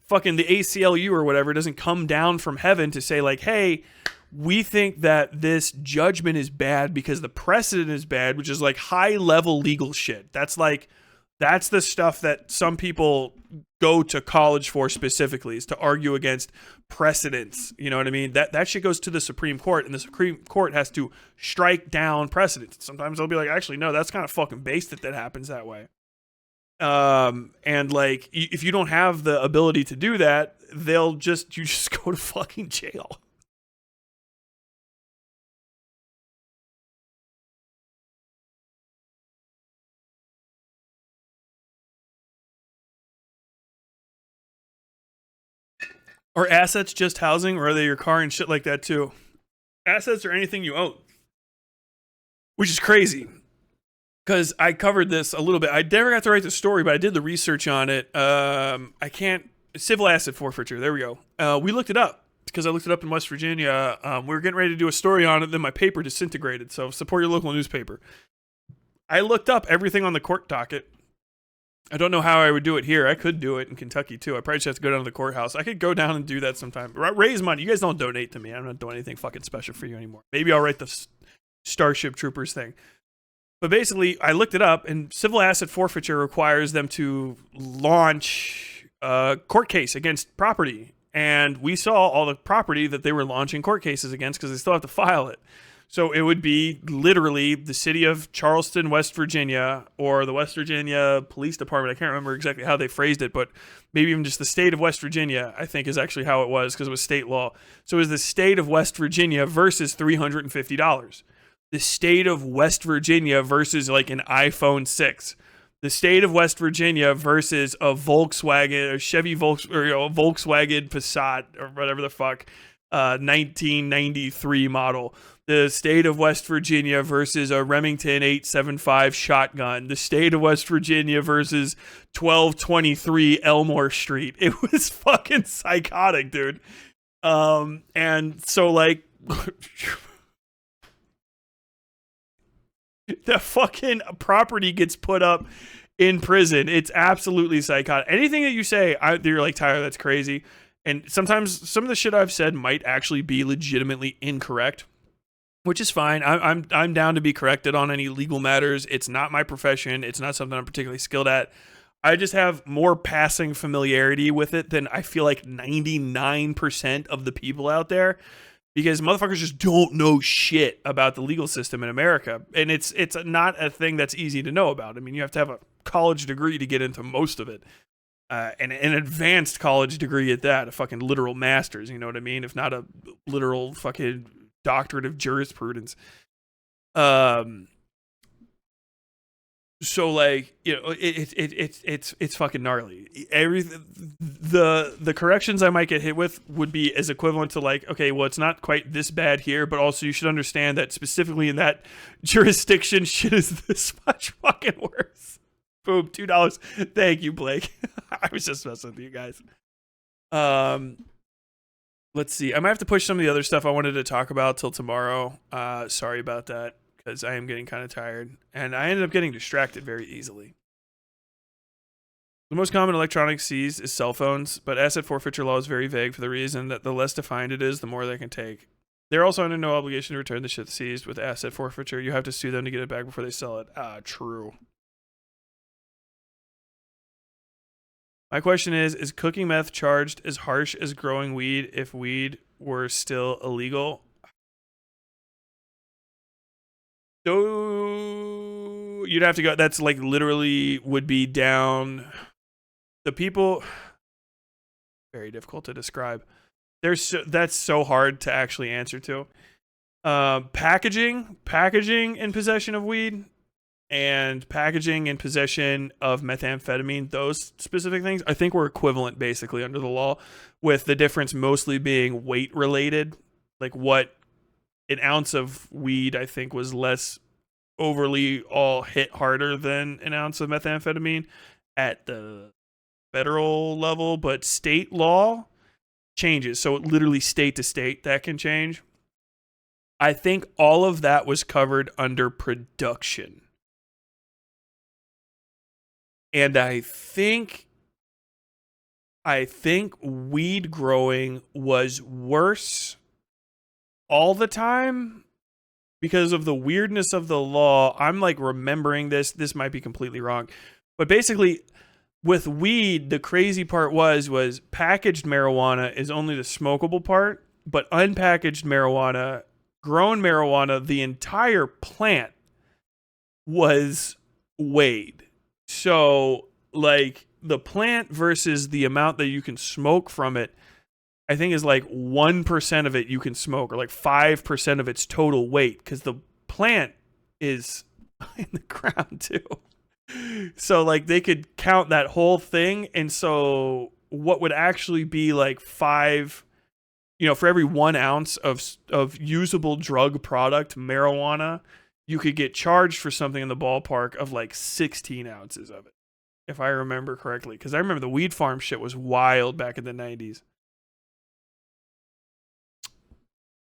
fucking the ACLU or whatever doesn't come down from heaven to say like, hey, we think that this judgment is bad because the precedent is bad, which is like high level legal shit. That's the stuff that some people go to college for specifically, is to argue against precedents. You know what I mean? That shit goes to the Supreme Court, and the Supreme Court has to strike down precedents. Sometimes they'll be like, actually, no, that's kind of fucking based that happens that way. And like, if you don't have the ability to do that, you just go to fucking jail. Are assets just housing, or are they your car and shit like that too? Assets are anything you own, which is crazy. Because I covered this a little bit. I never got to write the story, but I did the research on it. Civil asset forfeiture. There we go. We looked it up because I looked it up in West Virginia. We were getting ready to do a story on it, then my paper disintegrated. So support your local newspaper. I looked up everything on the court docket. I don't know how I would do it here. I could do it in Kentucky too. I probably just have to go down to the courthouse. I could go down and do that sometime. Raise money. You guys don't donate to me. I'm not doing anything fucking special for you anymore. Maybe I'll write the Starship Troopers thing. But basically, I looked it up, and civil asset forfeiture requires them to launch a court case against property. and we saw all the property that they were launching court cases against because they still have to file it. So it would be literally the city of Charleston, West Virginia, or the West Virginia Police Department. I can't remember exactly how they phrased it, but maybe even just the state of West Virginia, I think is actually how it was because it was state law. So it was the state of West Virginia versus $350. The state of West Virginia versus like an iPhone 6. The state of West Virginia versus a Volkswagen, a Chevy a Volkswagen Passat or whatever the fuck, 1993 model. The state of West Virginia versus a Remington 875 shotgun. The state of West Virginia versus 1223 Elmore Street. It was fucking psychotic, dude. And so like the fucking property gets put up in prison. It's absolutely psychotic. Anything that you say, you're like, Tyler, that's crazy. And sometimes some of the shit I've said might actually be legitimately incorrect, which is fine. I'm down to be corrected on any legal matters. It's not my profession. It's not something I'm particularly skilled at. I just have more passing familiarity with it than I feel like 99% of the people out there, because motherfuckers just don't know shit about the legal system in America. And it's not a thing that's easy to know about. I mean, you have to have a college degree to get into most of it. And an advanced college degree at that, a fucking literal master's, you know what I mean? If not a literal fucking doctorate of jurisprudence. So like, you know, it's fucking gnarly. The corrections I might get hit with would be as equivalent to like, okay, well, it's not quite this bad here, but also you should understand that specifically in that jurisdiction, shit is this much fucking worse. Boom, $2. Thank you, Blake. I was just messing with you guys. Let's see. I might have to push some of the other stuff I wanted to talk about till tomorrow. Sorry about that, because I am getting kind of tired, and I ended up getting distracted very easily. The most common electronic seized is cell phones, but asset forfeiture law is very vague for the reason that the less defined it is, the more they can take. They're also under no obligation to return the shit seized with asset forfeiture. You have to sue them to get it back before they sell it. True. My question is cooking meth charged as harsh as growing weed if weed were still illegal? So you'd have to go, that's like literally would be down. The people, very difficult to describe. That's so hard to actually answer to. Packaging in possession of weed, and packaging in possession of methamphetamine, those specific things, I think were equivalent basically under the law, with the difference mostly being weight related. Like what an ounce of weed, I think, was less overly all hit harder than an ounce of methamphetamine at the federal level, but state law changes. So literally state to state that can change. I think all of that was covered under production. And I think weed growing was worse all the time because of the weirdness of the law. I'm like remembering this might be completely wrong. But basically with weed, the crazy part was packaged marijuana is only the smokable part, but unpackaged marijuana, grown marijuana, the entire plant was weighed. So, like, the plant versus the amount that you can smoke from it, I think is like 1% of it you can smoke, or like 5% of its total weight, because the plant is in the ground too. So, like, they could count that whole thing, and so what would actually be like 5, you know, for every 1 ounce of usable drug product, marijuana, you could get charged for something in the ballpark of like 16 ounces of it, if I remember correctly. Because I remember the weed farm shit was wild back in the 90s.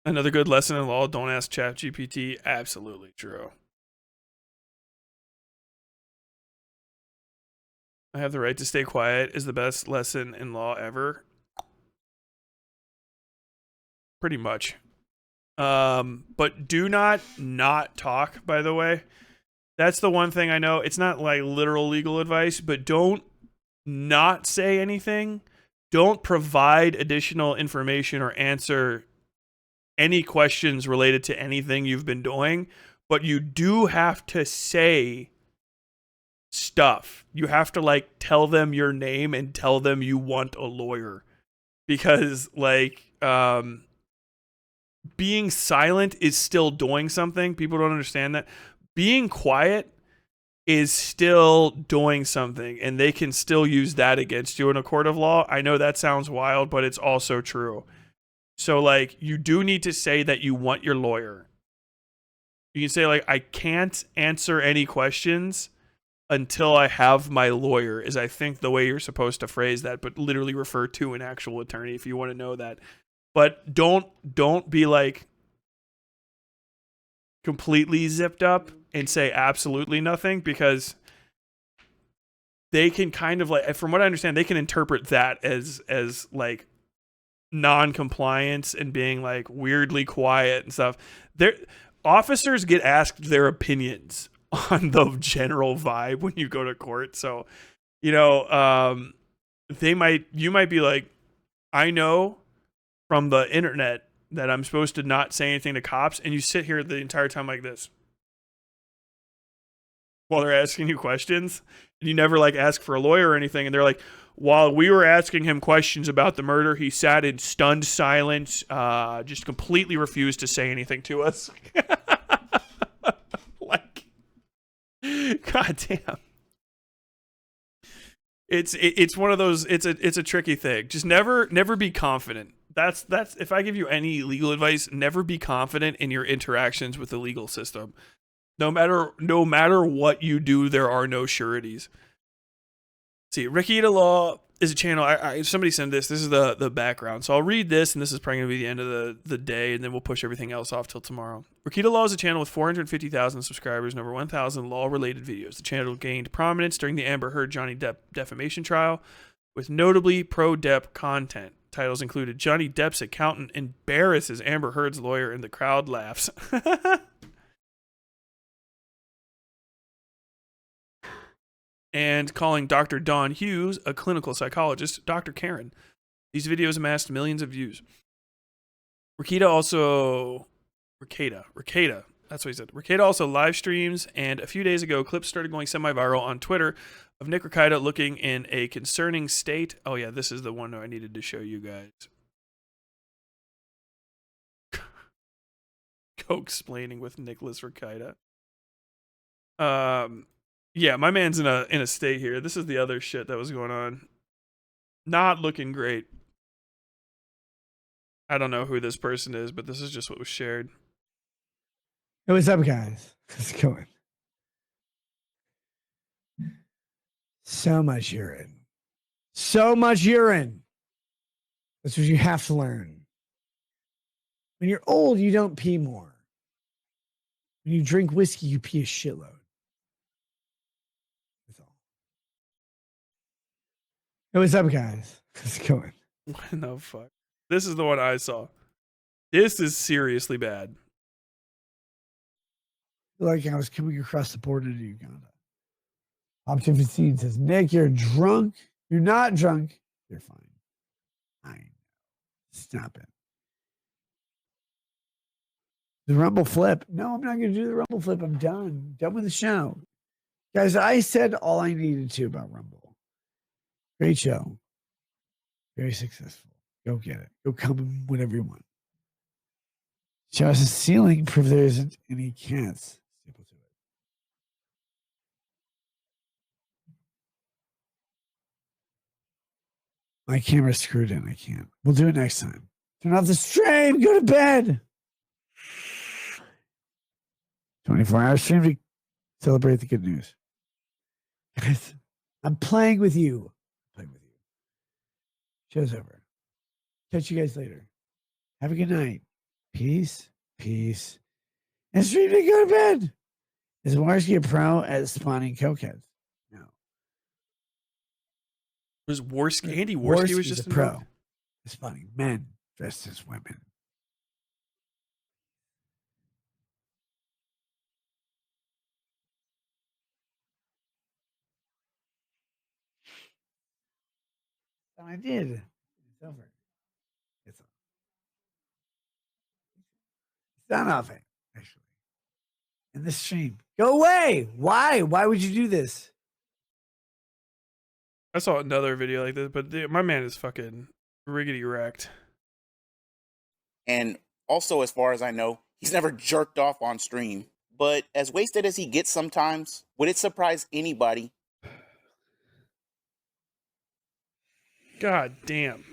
Another good lesson in law, don't ask ChatGPT. Absolutely true. I have the right to stay quiet is the best lesson in law ever. Pretty much. But do not talk, by the way. That's the one thing I know. It's not like literal legal advice, but don't not say anything don't provide additional information or answer any questions related to anything you've been doing, but you do have to say stuff. You have to like tell them your name and tell them you want a lawyer, because like being silent is still doing something. People don't understand that. Being quiet is still doing something, and they can still use that against you in a court of law. I know that sounds wild, but it's also true. So like you do need to say that you want your lawyer. You can say like, I can't answer any questions until I have my lawyer, is I think the way you're supposed to phrase that, but literally refer to an actual attorney if you want to know that. But don't be like completely zipped up and say absolutely nothing, because they can kind of like, from what I understand, they can interpret that as like non-compliance and being like weirdly quiet and stuff. Officers get asked their opinions on the general vibe when you go to court. So, you might be like, I know from the internet that I'm supposed to not say anything to cops, and you sit here the entire time like this while they're asking you questions, and you never like ask for a lawyer or anything, and they're like, while we were asking him questions about the murder, he sat in stunned silence, just completely refused to say anything to us. Like, god damn. It's one of those, it's a tricky thing. Just never be confident. That's if I give you any legal advice, never be confident in your interactions with the legal system. No matter what you do, there are no sureties. See, Rekieta Law is a channel. Somebody sent this. This is the background. So I'll read this, and this is probably going to be the end of the day, and then we'll push everything else off till tomorrow. Rekieta Law is a channel with 450,000 subscribers and over 1,000 law-related videos. The channel gained prominence during the Amber Heard Johnny Depp defamation trial, with notably pro-Depp content. Titles included Johnny Depp's accountant embarrasses Amber Heard's lawyer, and the crowd laughs. And calling Dr. Dawn Hughes, a clinical psychologist, Dr. Karen. These videos amassed millions of views. Rekieta, that's what he said. Rekieta also live streams, and a few days ago, clips started going semi-viral on Twitter of Nick Rekieta looking in a concerning state. Oh yeah, this is the one I needed to show you guys. Co-explaining with Nicholas Rekieta. Yeah, my man's in a state here. This is the other shit that was going on. Not looking great. I don't know who this person is, but this is just what was shared. Hey, what's up, guys? How's it going? So much urine. So much urine. That's what you have to learn. When you're old, you don't pee more. When you drink whiskey, you pee a shitload. That's all. Hey, what's up, guys? How's it going? What the fuck? This is the one I saw. This is seriously bad. Like I was coming across the border to Uganda. Option Seed says, Nick, you're drunk. You're not drunk. You're fine. I know. Stop it. The Rumble flip. No, I'm not going to do the Rumble flip. I'm done. Done with the show. Guys, I said all I needed to about Rumble. Great show. Very successful. Go get it. Go come whenever you want. Show us a ceiling. Prove there isn't any cats. Staple to it. My camera's screwed in. I can't. We'll do it next time. Turn off the stream. Go to bed. 24-hour stream to celebrate the good news. Guys, I'm playing with you. Show's over. Catch you guys later. Have a good night. Peace. Peace. And stream to go to bed. Is Warski a pro at spawning cokeheads? No. Was Warski? Andy Warski was just a pro at spawning men dressed as women. I did. It's over. It's not off it, actually. In the stream. Go away. Why? Why would you do this? I saw another video like this, but my man is fucking riggedy wrecked. And also, as far as I know, he's never jerked off on stream. But as wasted as he gets sometimes, would it surprise anybody? God damn.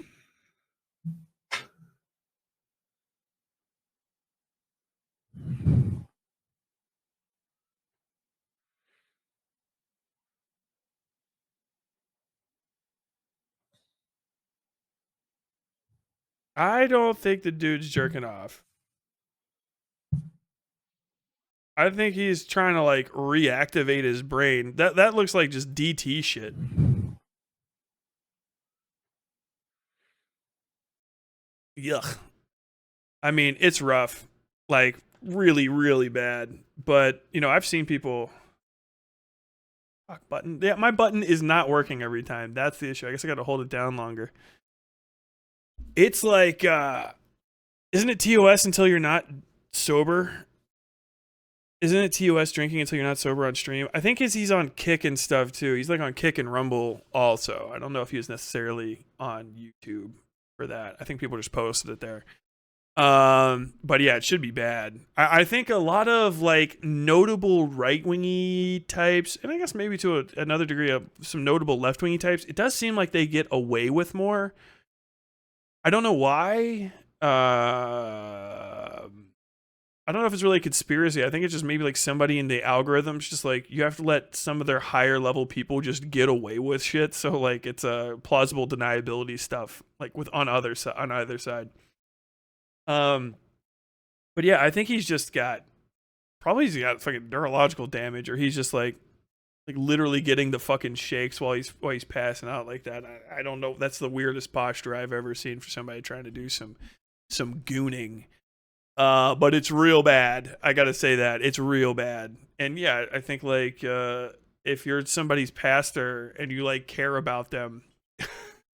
I don't think the dude's jerking off. I think he's trying to like reactivate his brain. That looks like just DT shit. Yuck. I mean, it's rough. Like really, really bad. But, you know, I've seen people. Fuck button. Yeah, my button is not working every time. That's the issue. I guess I got to hold it down longer. It's like, isn't it TOS until you're not sober? Isn't it TOS drinking until you're not sober on stream? I think he's on Kick and stuff too. He's like on Kick and Rumble also. I don't know if he was necessarily on YouTube for that. I think people just posted it there. But yeah, it should be bad. I think a lot of like notable right-wingy types, and I guess maybe to another degree of some notable left-wingy types, it does seem like they get away with more. I don't know why. I don't know if it's really a conspiracy. I think it's just maybe like somebody in the algorithms just like you have to let some of their higher level people just get away with shit. So like it's a plausible deniability stuff like with on either side. But yeah, I think he's got fucking neurological damage, or he's just like literally getting the fucking shakes while he's passing out like that. I don't know. That's the weirdest posture I've ever seen for somebody trying to do some gooning. But it's real bad. I gotta say that it's real bad. And yeah, I think like if you're somebody's pastor and you like care about them,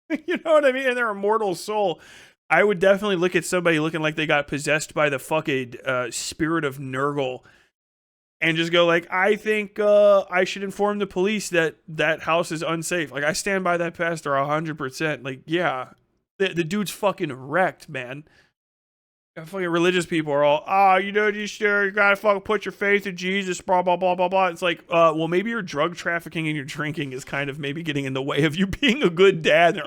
you know what I mean, and they're a mortal soul, I would definitely look at somebody looking like they got possessed by the fucking spirit of Nurgle, and just go like, I think I should inform the police that that house is unsafe. Like I stand by that pastor 100%. Like yeah, the dude's fucking wrecked, man. Fucking religious people are all, you know, you gotta fucking put your faith in Jesus, blah, blah, blah, blah, blah. It's like, well, maybe your drug trafficking and your drinking is kind of maybe getting in the way of you being a good dad.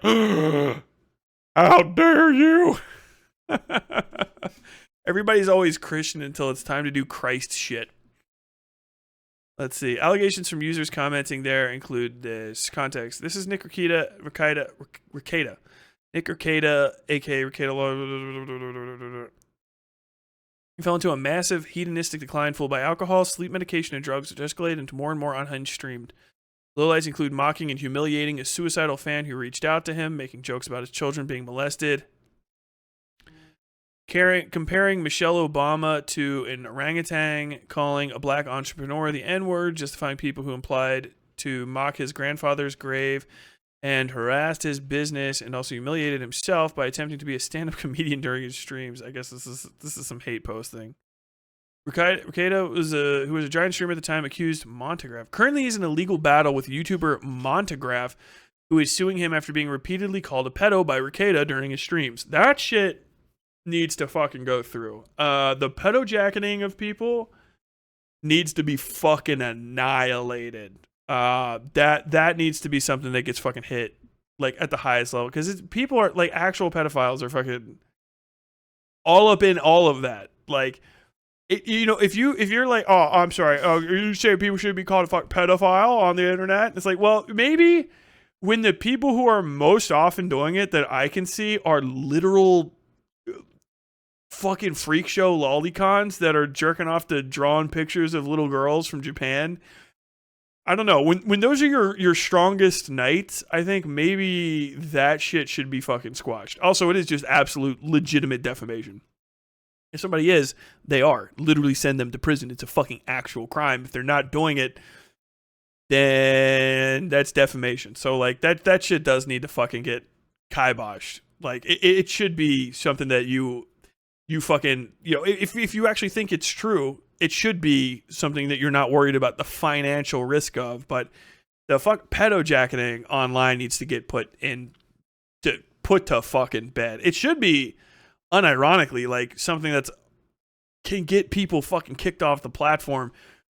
How dare you? Everybody's always Christian until it's time to do Christ shit. Let's see. Allegations from users commenting there include this context. This is Nick Rekieta. Nick Rekieta, aka Rekieta. He fell into a massive hedonistic decline fueled by alcohol, sleep medication, and drugs, which escalated into more and more unhinged streamed. Lowlights include mocking and humiliating a suicidal fan who reached out to him, making jokes about his children being molested, comparing Michelle Obama to an orangutan, calling a black entrepreneur the N-word, justifying people who implied to mock his grandfather's grave, and harassed his business and also humiliated himself by attempting to be a stand-up comedian during his streams. I guess this is some hate posting. Rekieta who was a giant streamer at the time, accused Montegraph. Currently, he's in a legal battle with YouTuber Montegraph, who is suing him after being repeatedly called a pedo by Rekieta during his streams. That shit needs to fucking go through. The pedo jacketing of people needs to be fucking annihilated. That needs to be something that gets fucking hit like at the highest level, because people are like actual pedophiles are fucking all up in all of that. Like, you know, if you're like, oh, I'm sorry, oh, you say people should be called a fuck pedophile on the internet. It's like, well, maybe when the people who are most often doing it that I can see are literal fucking freak show lolicons that are jerking off to drawn pictures of little girls from Japan. I don't know. When those are your strongest nights, I think maybe that shit should be fucking squashed. Also, it is just absolute legitimate defamation. If somebody is, they are. Literally send them to prison. It's a fucking actual crime. If they're not doing it, then that's defamation. So like that shit does need to fucking get kiboshed. Like it should be something that you fucking, if you actually think it's true, it should be something that you're not worried about the financial risk of. But the pedo jacketing online needs to get put to fucking bed. It should be unironically like something that's can get people fucking kicked off the platform,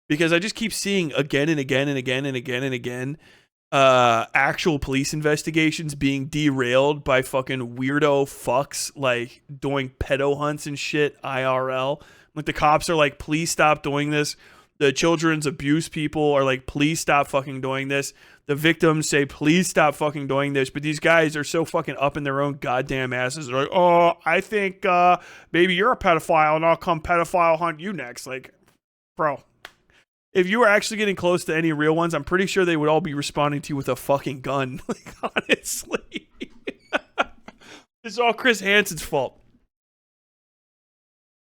because I just keep seeing again and again and again and again and again actual police investigations being derailed by fucking weirdo fucks like doing pedo hunts and shit IRL. Like the cops are like, please stop doing this. The children's abuse people are like, please stop fucking doing this. The victims say, please stop fucking doing this. But these guys are so fucking up in their own goddamn asses. They're like, oh, I think maybe you're a pedophile and I'll come pedophile hunt you next. Like, bro, if you were actually getting close to any real ones, I'm pretty sure they would all be responding to you with a fucking gun. Like, honestly. It's all Chris Hansen's fault.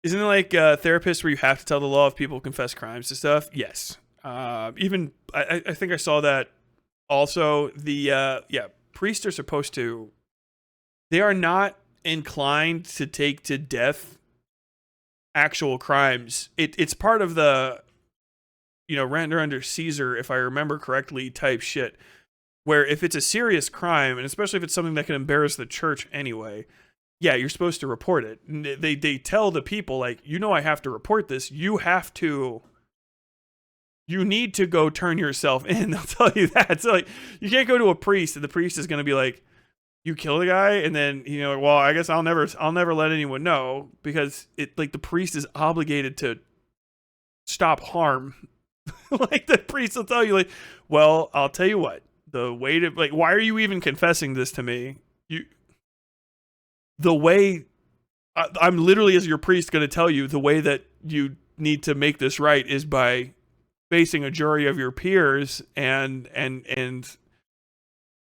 Isn't it like therapists where you have to tell the law if people confess crimes to stuff? Yes. Even I think I saw that also. The priests are supposed to. They are not inclined to take to death actual crimes. It's part of the, render under Caesar, if I remember correctly, type shit. Where if it's a serious crime, and especially if it's something that can embarrass the church anyway, yeah, you're supposed to report it. And they tell the people, like, I have to report this. You need to go turn yourself in. They'll tell you that. So, like, you can't go to a priest, and the priest is going to be like, you kill the guy, and then, well, I guess I'll never let anyone know, because the priest is obligated to stop harm. Like, the priest will tell you, like, well, I'll tell you what, the way to, like, why are you even confessing this to me? The way I'm literally, as your priest, going to tell you the way that you need to make this right is by facing a jury of your peers and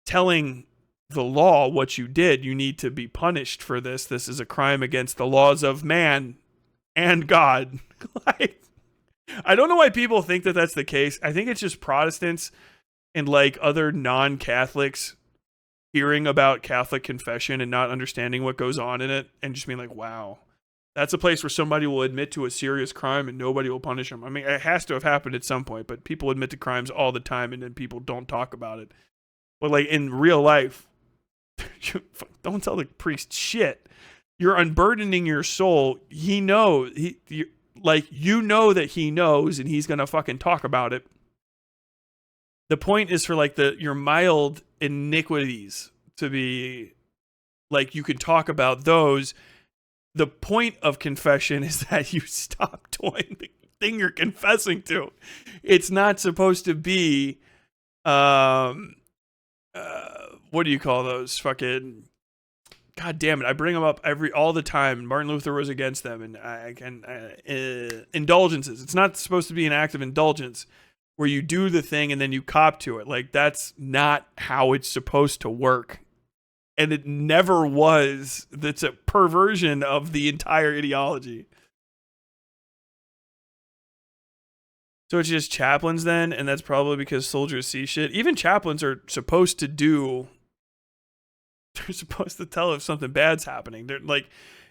telling the law what you did. You need to be punished for this. This is a crime against the laws of man and God. Like, I don't know why people think that that's the case. I think it's just Protestants and like other non-Catholics hearing about Catholic confession and not understanding what goes on in it and just being like, wow, that's a place where somebody will admit to a serious crime and nobody will punish them. I mean, it has to have happened at some point, but people admit to crimes all the time and then people don't talk about it. But like in real life, don't tell the priest shit. You're unburdening your soul. He knows. That he knows, and he's gonna fucking talk about it. The point is for like your mild iniquities to be like, you can talk about those. The point of confession is that you stop doing the thing you're confessing to. It's not supposed to be what do you call those fucking, God damn it, I bring them up all the time. Martin Luther was against them, and indulgences. It's not supposed to be an act of indulgence where you do the thing and then you cop to it. Like, that's not how it's supposed to work. And it never was. That's a perversion of the entire ideology. So it's just chaplains then, and that's probably because soldiers see shit. Even chaplains are supposed to do... They're supposed to tell if something bad's happening. They're like,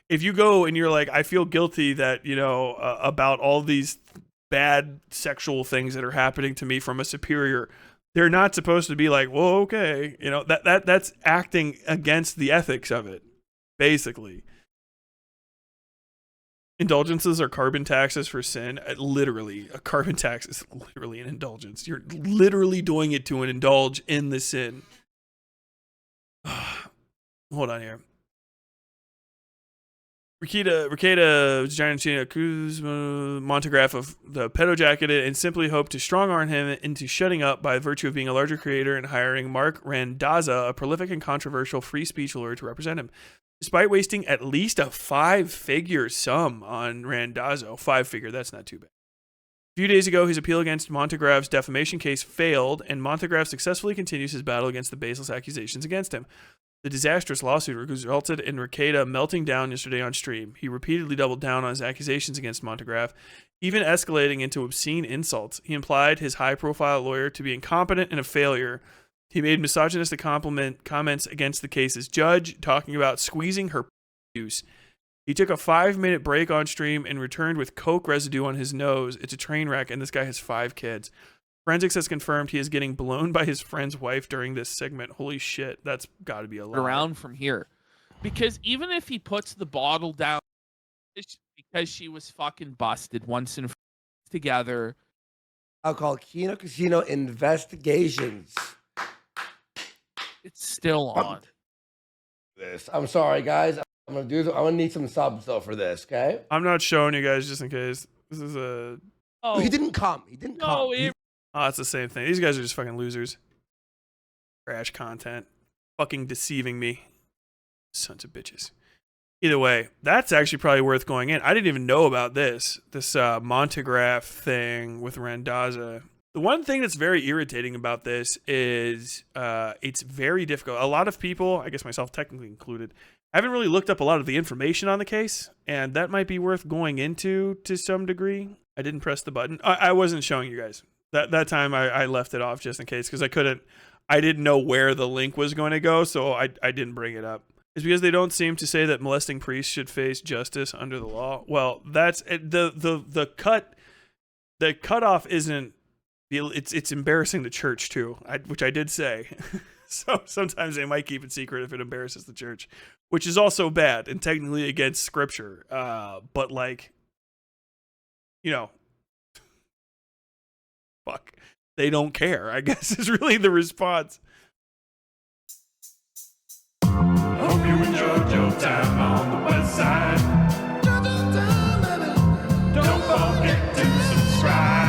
if you go and you're like, I feel guilty that, about all these bad sexual things that are happening to me from a superior, they're not supposed to be like, well, okay, that's acting against the ethics of it, basically. Indulgences are carbon taxes for sin. Literally, a carbon tax is literally an indulgence. You're literally doing it to indulge in the sin. Hold on here. Rekieta, Giant Cena, accused Montegraph of the pedo jacketed and simply hoped to strong arm him into shutting up by virtue of being a larger creator and hiring Mark Randazza, a prolific and controversial free speech lawyer, to represent him. Despite wasting at least a 5-figure sum on Randazzo, 5-figure, that's not too bad. A few days ago, his appeal against Montegraff's defamation case failed, and Montegraff successfully continues his battle against the baseless accusations against him. The disastrous lawsuit resulted in Rekieta melting down yesterday on stream. He repeatedly doubled down on his accusations against Montegraff, even escalating into obscene insults. He implied his high-profile lawyer to be incompetent and a failure, He made misogynistic comments against the case's judge, talking about squeezing her juice. He took a 5-minute break on stream and returned with coke residue on his nose. It's a train wreck, and this guy has 5 kids. Forensics has confirmed he is getting blown by his friend's wife during this segment. Holy shit, that's got to be a lot. Around from here. Because even if he puts the bottle down, it's because she was fucking busted once and together. Alcohol Casino investigations. It's still on. This. I'm sorry, guys. I'm gonna need some subs though for this. Okay. I'm not showing you guys just in case. This is a. Oh, He didn't come. He didn't come. Oh, it's the same thing. These guys are just fucking losers. Trash content. Fucking deceiving me. Sons of bitches. Either way, that's actually probably worth going in. I didn't even know about this Montegraph thing with Randazza. The one thing that's very irritating about this is it's very difficult. A lot of people, I guess myself technically included, haven't really looked up a lot of the information on the case, and that might be worth going into to some degree. I didn't press the button. I wasn't showing you guys. That time I left it off just in case because I didn't know where the link was going to go, so I didn't bring it up. It's because they don't seem to say that molesting priests should face justice under the law. Well, that's the cutoff isn't. It's embarrassing the church too, which I did say. So sometimes they might keep it secret if it embarrasses the church, which is also bad and technically against scripture. But like, you know, fuck, they don't care, I guess is really the response. Hope you enjoyed your time on the West Side. Don't forget to subscribe.